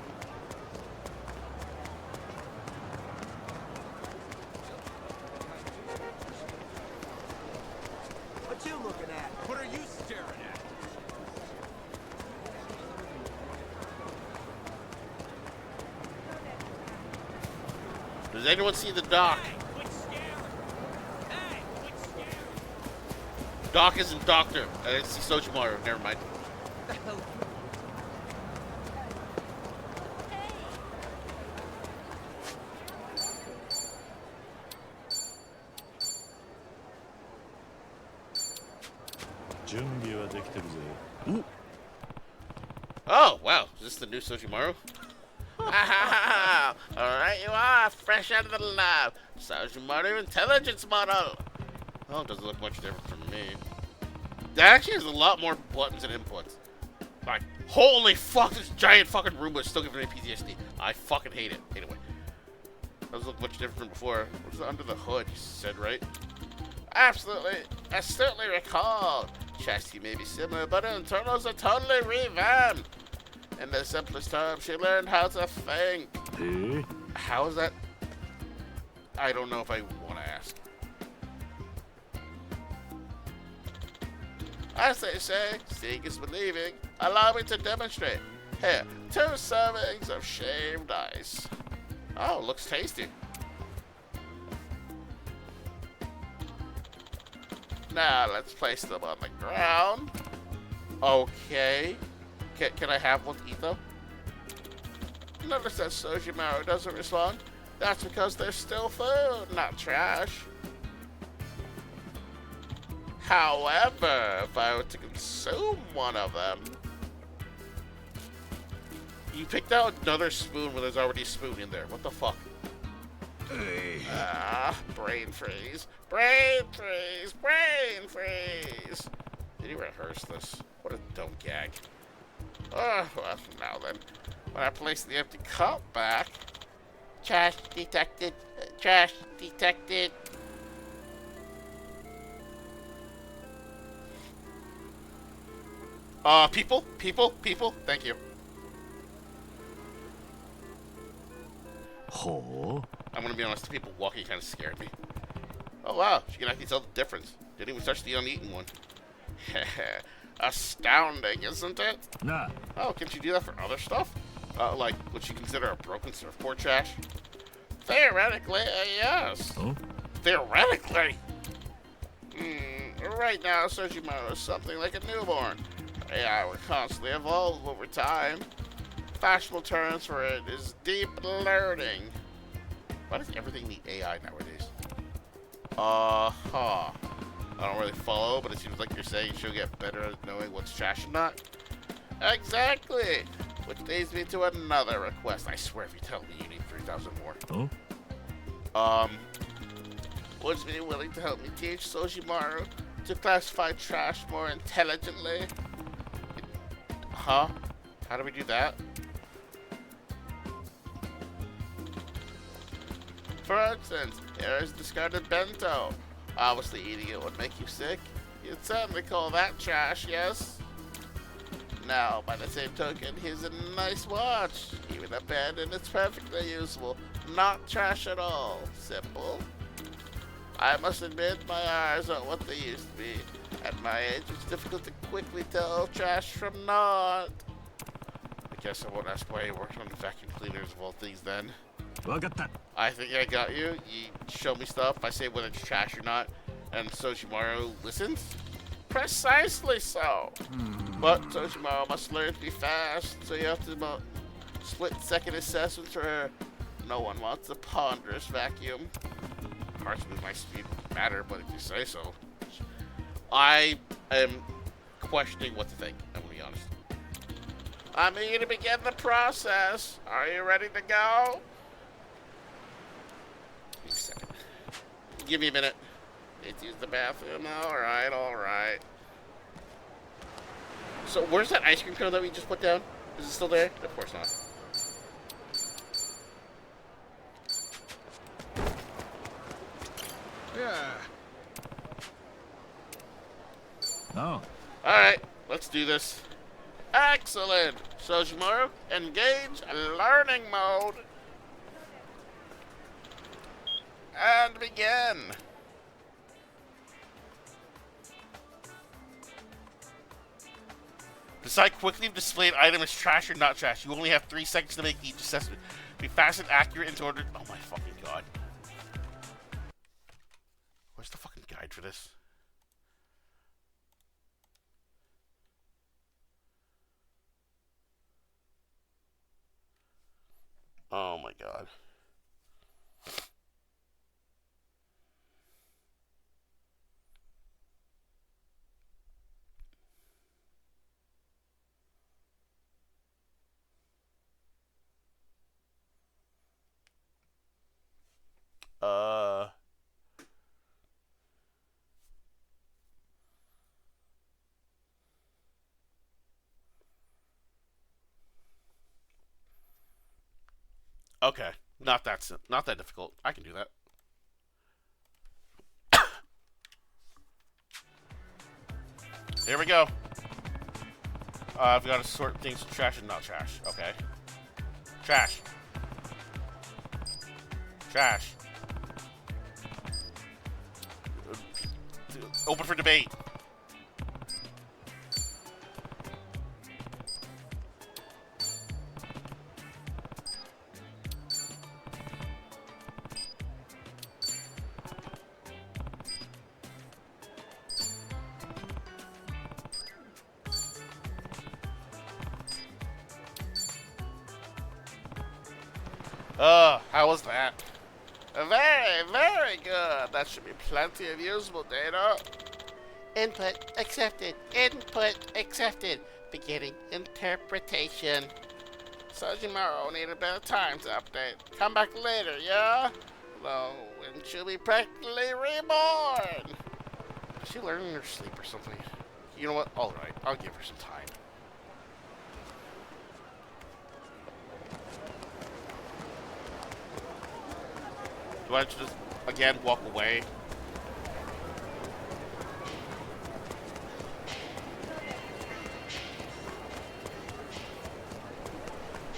What you looking at? What are you staring at? Does anyone see the dock? Doc isn't doctor. It's Sojimaru. Never mind. Oh, wow. Is this the new Sojimaru? Alright, you are. Fresh out of the lab. Sojimaru intelligence model. Oh, it doesn't look much different from me. That actually has a lot more buttons and inputs. Like, holy fuck, this giant fucking Roomba is still giving me PTSD. I fucking hate it. Anyway. Doesn't look much different from before. What's under the hood, you said, right? Absolutely. I certainly recall. Chassis may be similar, but internals are totally revamped. In the simplest terms, she learned how to think. How is that? I don't know if I want to ask. As they say, seeing is believing. Allow me to demonstrate. Here, 2 servings of shaved ice. Oh, looks tasty. Now, let's place them on the ground. Okay. Can I have one to eat, though? Notice that Sojimaru doesn't respond. That's because they're still food, not trash. However, if I were to consume one of them, You picked out another spoon when there's already a spoon in there. What the fuck? Brain freeze. Brain freeze. Brain freeze. Did you rehearse this? What a dumb gag. Oh, well, now then. When I place the empty cup back... Trash detected. Trash detected. People. Thank you. I'm gonna be honest, the people walking kind of scared me. Oh wow, she can actually tell the difference. Didn't even touch the uneaten one. Astounding, isn't it? Nah. Oh, can't you do that for other stuff? Like, what you consider a broken surfboard trash? Theoretically, yes. Huh? Theoretically? Right now, Sojimaro is something like a newborn. AI will constantly evolve over time. Fashionable terms for it is deep learning. Why does everything need AI nowadays? I don't really follow, but it seems like you're saying she'll get better at knowing what's trash and not. Exactly! Which leads me to another request. I swear if you tell me you need 3,000 more. Huh? Would you be willing to help me teach Soshimaru to classify trash more intelligently? Huh? How do we do that? For instance, here is discarded bento. Obviously eating it would make you sick. You'd certainly call that trash, yes? Now, by the same token, here's a nice watch. Even abandoned, it's perfectly usable. Not trash at all. Simple. I must admit, my eyes aren't what they used to be. At my age, it's difficult to quickly tell trash from not. I guess I won't ask why you worked on the vacuum cleaners of all things then. I think I got you. You show me stuff. I say whether it's trash or not, and Soshimaru listens. Precisely so. But Soshimaru must learn to be fast, so you have to split-second assessments for her. No one wants a ponderous vacuum. Hard to move my speed would matter, but if you say so. I am questioning what to think, I'm gonna be honest. I'm eager to begin the process. Are you ready to go? Give me a second. Give me a minute. Need to use the bathroom. Alright. So where's that ice cream cone that we just put down? Is it still there? Of course not. Yeah. No. Alright, let's do this. Excellent! Soshimaru, engage learning mode. And begin. Decide quickly if displayed item is trash or not trash. You only have 3 seconds to make each assessment. Be fast and accurate in order. Oh my fucking god. Where's the fucking guide for this? Oh my god. Okay, not that difficult. I can do that. Here we go. I've got to sort things to trash and not trash. Okay. Trash. Trash. Open for debate. How was that? Very, very good. That should be plenty of usable data. Input accepted. Input accepted. Beginning interpretation. Sojimaru need a bit of time to update. Come back later, yeah? Though, when she'll be practically reborn. Is she learning in her sleep or something? You know what? Alright, I'll give her some time. Do I have to just, again, walk away?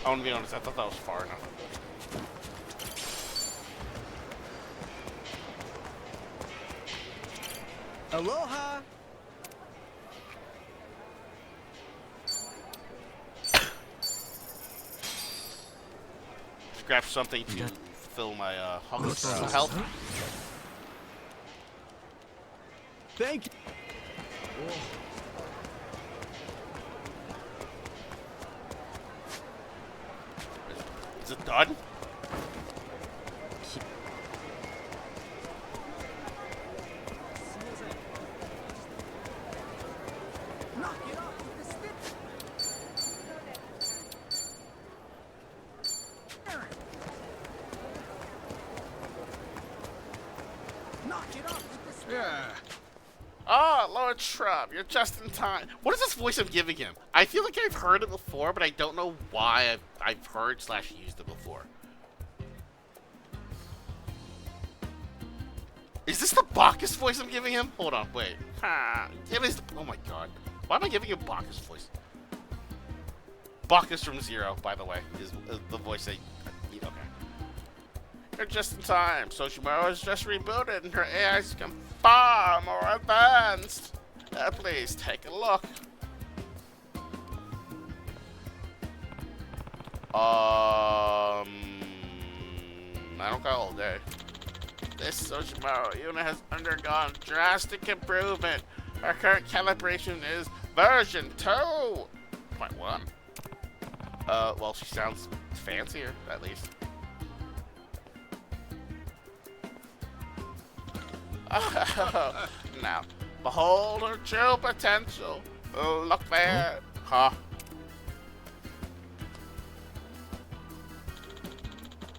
I want to be honest, I thought that was far enough. Aloha! Just grab something to fill my health. Thank you. Is it done? Yeah. Oh, Lord Shrub, you're just in time. What is this voice I'm giving him? I feel like I've heard it before, but I don't know why I've heard / used it before. Is this the Bacchus voice I'm giving him? Hold on, wait. It is. Oh my god. Why am I giving him Bacchus voice? Bacchus from Zero, by the way, is the voice I need. Okay. You're just in time. Sojimaru is just rebooted and her AI's become far more advanced. Please take a look. I don't got all day. This Sojimaru unit has undergone drastic improvement. Our current calibration is version 2.1. Well, she sounds fancier, at least. Now, behold her true potential. Look there. Huh?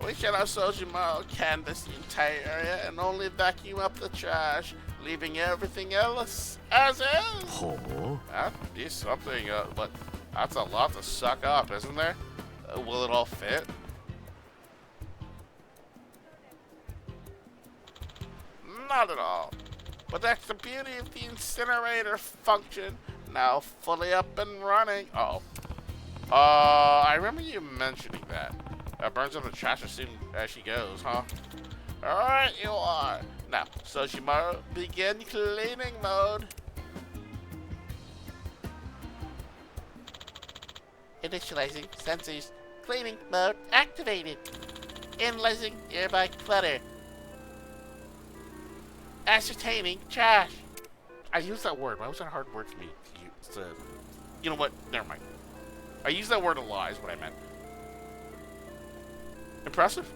We can have Sojimaru canvass the entire area and only vacuum up the trash, leaving everything else as is. That'd be something, but that's a lot to suck up, isn't there? Will it all fit? Not at all. But that's the beauty of the incinerator function, now fully up and running. Uh-oh. I remember you mentioning that. Burns up the trash as soon as she goes, huh? Alright, you are. Now, Sojimaru, begin cleaning mode. Initializing sensors. Cleaning mode activated. Analyzing nearby clutter. Ascertaining trash. I used that word. Why was that a hard word for me to use? You know what? Never mind. I used that word a lot is what I meant. Impressive.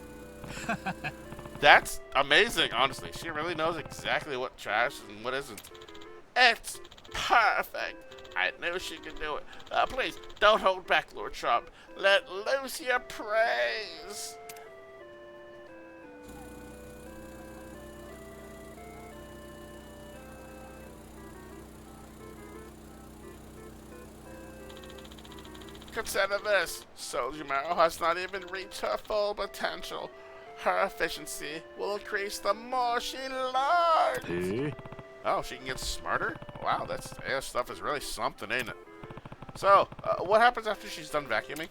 That's amazing, honestly. She really knows exactly what trash and what isn't. It's perfect. I knew she could do it. Please, don't hold back, Lord Trump. Let loose your praise. Consider this. Sojimaru has not even reached her full potential. Her efficiency will increase the more she learns. Oh, she can get smarter? Wow, that stuff is really something, ain't it? So, what happens after she's done vacuuming?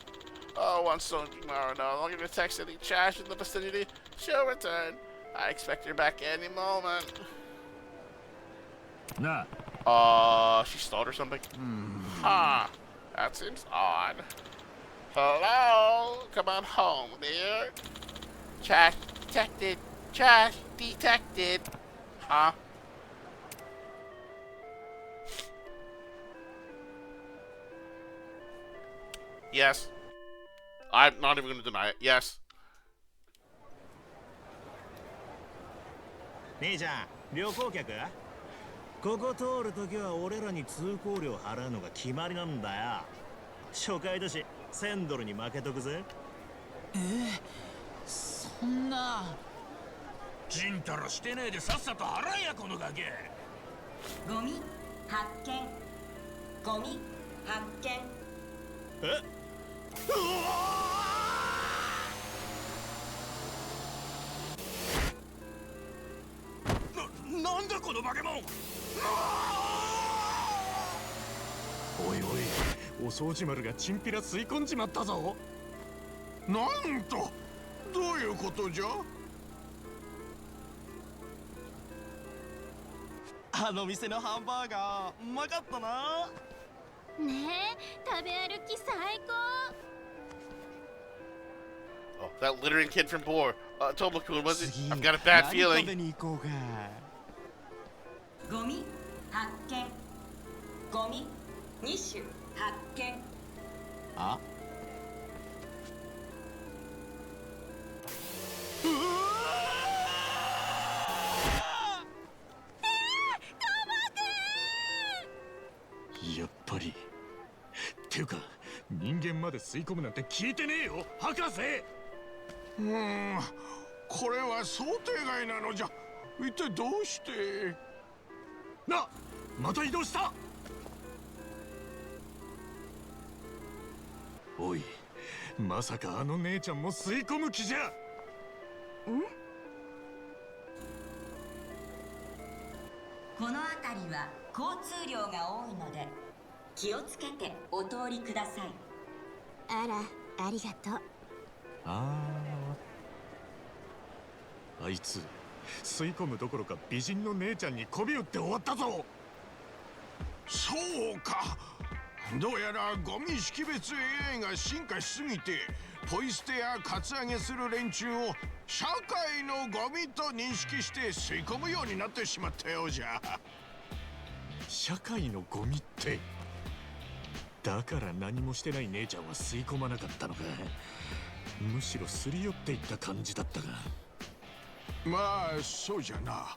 Oh, once Sojimaru no longer detects any trash in the vicinity, she'll return. I expect her back any moment. Nah. She stalled or something? Huh. That seems odd. Hello? Come on home, dear. Trash detected. Trash detected. Huh? Yes. I'm not even going to deny it. Yes. 姉ちゃん、旅行客？ここ通るときは俺らに通行料払うのが決まりなんだよ。初回だし、1000ドルに負けとくぜ。そんな。ちんたらしてねえでさっさと払えやこのガキ。ゴミ発見。ゴミ発見。え？なんだこの化け物。おいおい、お掃除丸がチンピラ吸い込んじまったぞ。なんと、どういうことじゃ。あの店のハンバーガーうまかったな。ねえ、食べ歩き最高。 Oh, that littering kid from Boar. Tomokun, was it? I've got a bad feeling. に行こうか。ゴミ発見。ゴミ2種発見。あ？やっぱり。っていうか、人間まで吸い込むなんて聞いてねえよ、博士。これは想定外なのじゃ。一体どうして。また移動した。おい、まさかあの姉ちゃんも吸い込む気じゃ。この辺りは交通量が多いので気をつけてお通りください。あら、ありがとう。あいつ吸い込むどころか美人の姉ちゃんに媚び打って終わったぞ。そうか。どうやらゴミ識別 AI が進化しすぎてポイ捨てやカツアゲする連中を社会のゴミと認識して吸い込むようになってしまったようじゃ。社会のゴミって。だから何もしてない姉ちゃんは吸い込まなかったのか。むしろすり寄っていった感じだったが。まあそうじゃな。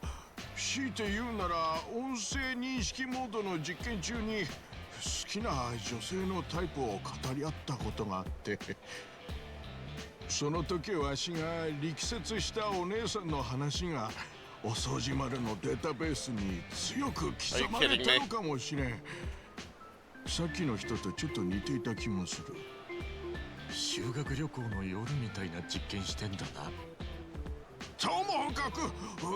強いて言うなら音声認識モードの実験中に好きな女性のタイプを語り合ったことがあって、その時わしが力説したお姉さんの話がお掃除丸のデータベースに強く刻まれたのかもしれん。さっきの人とちょっと似ていた気もする。修学旅行の夜みたいな実験してんだな。ともかく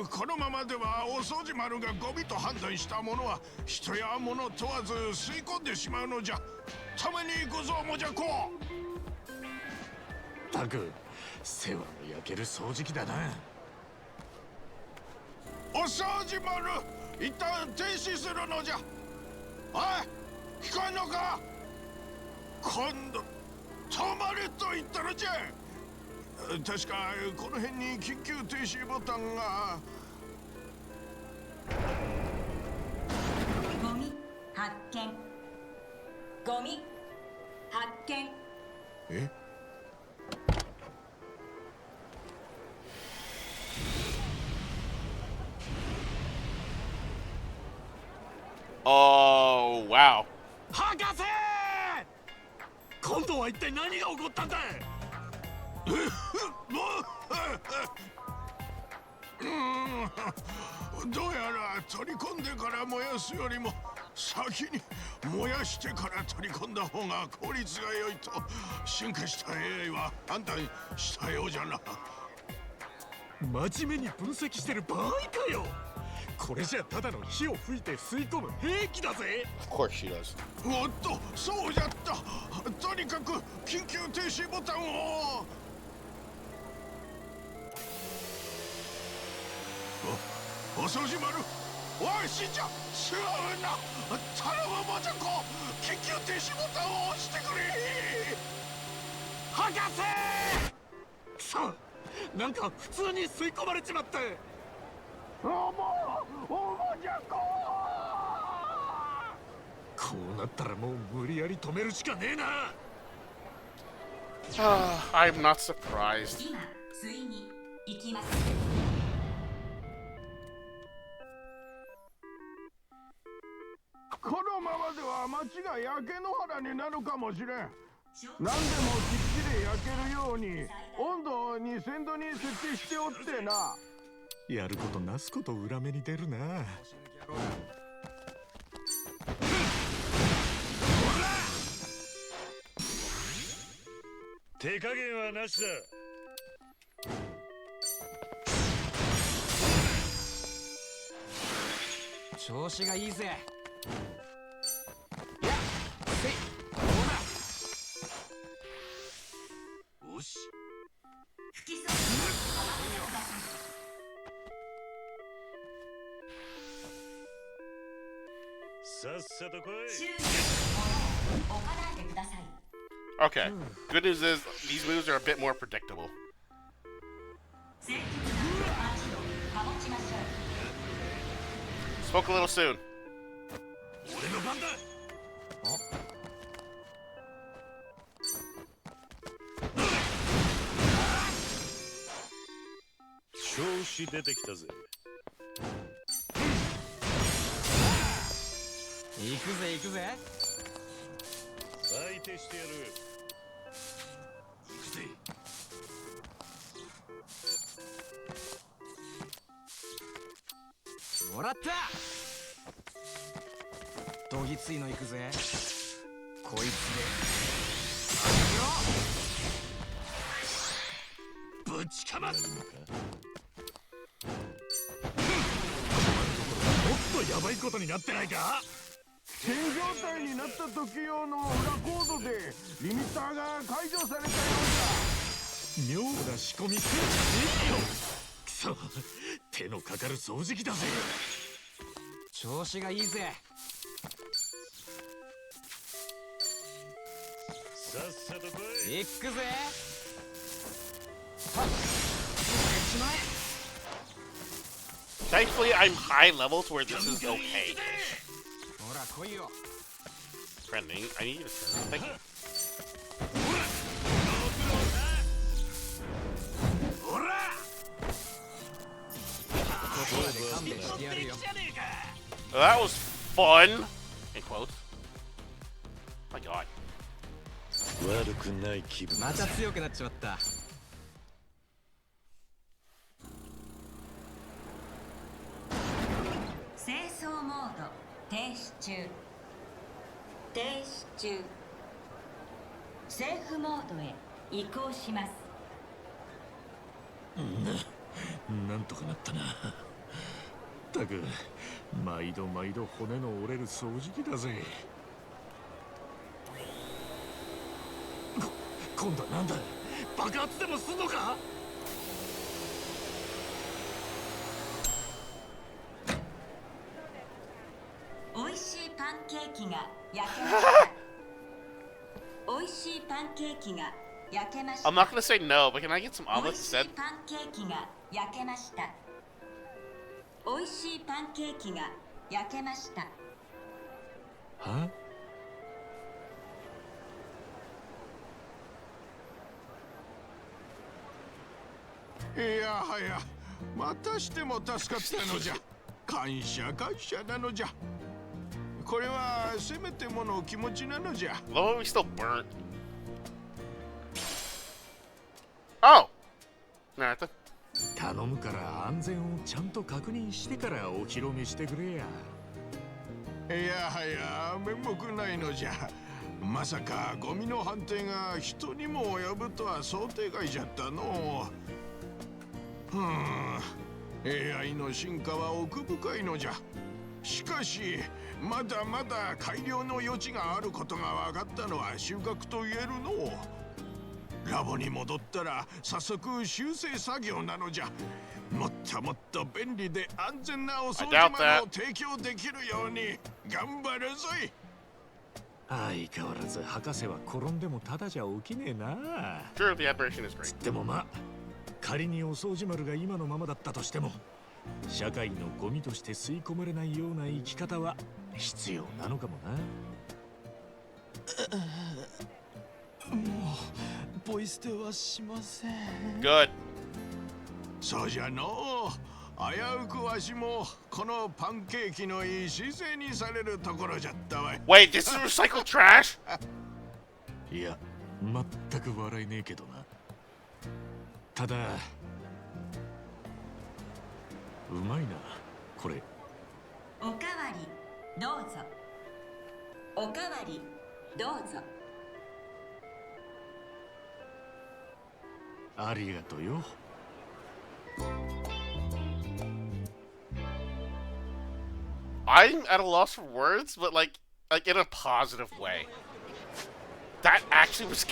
このままではお掃除丸がゴミと判断したものは人や物問わず吸い込んでしまうのじゃ。ために行くぞもじゃこ。たく世話の焼ける掃除機だな。お掃除丸、一旦停止するのじゃ。おい、聞こえんのか。今度止まれと言ったのじゃ。確かこの辺に緊急停止ボタンが。ゴミ発見。ゴミ発見。え？Oh, wow. 博士！今度は一体何が起こったんだ。どうやら取り込んでから燃やすよりも先に燃やしてから取り込んだ方が効率が良いと進化した AI は判断したようじゃな。真面目に分析してる場合かよ。これじゃただの火を吹いて吸い込む兵器だぜ。 Of course she does. おっと、そうじゃった。とにかく緊急停止ボタンを。お掃除丸、おいしんちゃん、違うな。頼むもじゃこ、緊急停止ボタンを押してくれ。博士！さあ、なんか普通に吸い込まれちまって。おもじゃこ。こうなったらもう無理やり止めるしかねえな。I'm not surprised. 今吸いに行きます。このままでは町が焼け野原になるかもしれん。何でもきっちり焼けるように温度を2000度に設定しておってな。やることなすこと裏目に出るな。手加減はなしだ。調子がいいぜ。よし。不規則にお任せください。さっさと来い。周囲に物を置かないでください。Okay. Good news is these moves are a bit more predictable. 清潔な街を保ちましょう。 Spoke a little soon. 俺の番だ。調子出てきたぜ。行くぜ行くぜ。相手してやる。行くぜ。もらった。どぎついの行くぜ。こいつでぶちかます。もっとヤバいことになってないか。戦状態になった時用の裏コードでリミッターが解除されたよ妙な仕込みせんじゃねえよ。くそ、手のかかる掃除機だぜ。調子がいいぜ。さっさと来い。行くぜ。はっ、しまえ。 Thankfully, I'm high levels where this is okay. ほら来いよ。 Friendly, I need you to turn. Thank you. ほら。ここまで勘弁してやるよ。 Well, that was fun. In quotes. My God. 悪くない気分。また強くなっちまった。清掃モード停止中。停止中。セーフモードへ移行します。なんとかなったな。たく、毎度毎度骨の折れる掃除機だぜ。今度はなんだ。爆発でもすんのか。おいしいパンケーキが焼けました。おいしいパンケーキが焼けました。 I'm not gonna say no, but can I get some おい omelets し instead? いパンケーキが焼けました。おいしいパンケーキが焼けました。は。いやはや、またしても助かったのじゃ。感謝感謝なのじゃ。これはせめてもの気持ちなのじゃ。 Love, we still burnt. Oh! Nothing. 頼むから安全をちゃんと確認してからお披露目してくれや。いやはや、面目ないのじゃ。まさかゴミの判定が人にも及ぶとは想定外じゃったのう。AI の進化は奥深いのじゃ。しかしまだまだ改良の余地があることが分かったのは収穫と言えるのう。ラボに戻ったら早速修正作業なのじゃ。もっともっと便利で安全なお掃除までを提供できるように頑張るぞい。相変わらず博士は転んでもただじゃ起きねえな。 Sure, the aberration is great. でもまあ、仮にお掃除丸が今のままだったとしても、社会のゴミとして吸い込まれないような生き方は必要なのかもな。もうポイ捨てはしません。 Good. そうじゃのう。危うくわしもこのパンケーキの礎にされるところじゃったわい。 Wait, this is recycled trash? いや、全く笑いねえけどな。ただうまいなこれ。おかわりどうぞ。おかわりどうぞ。ありがとうよ。I'm at a loss for words, but like in a positive way. That actually was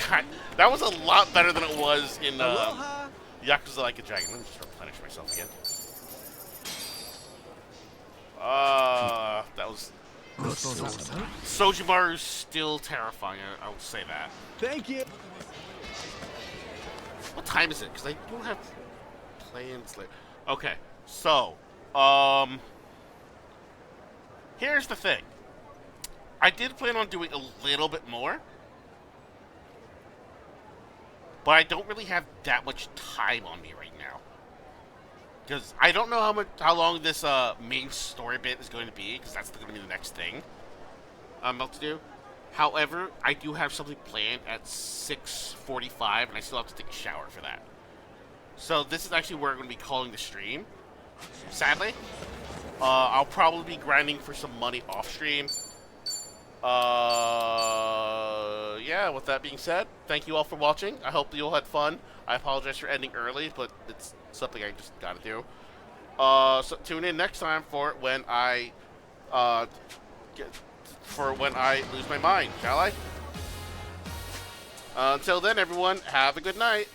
that was a lot better than it was in Yakuza Like a Dragon. Let me just replenish myself again. That was Sojimaru's still terrifying. I will say that. Thank you. What time is it? Because I don't have plans later. Okay, so here's the thing. I did plan on doing a little bit more, but I don't really have that much time on me right now. Because I don't know how long this main story bit is going to be, because that's going to be the next thing I'm about to do. However, I do have something planned at 6:45, and I still have to take a shower for that. So this is actually where I'm going to be calling the stream. Sadly, I'll probably be grinding for some money off stream. Yeah, with that being said, thank you all for watching. I hope you all had fun. I apologize for ending early, but it's something I just gotta do. So tune in next time for when I lose my mind, shall I? Until then, everyone, have a good night.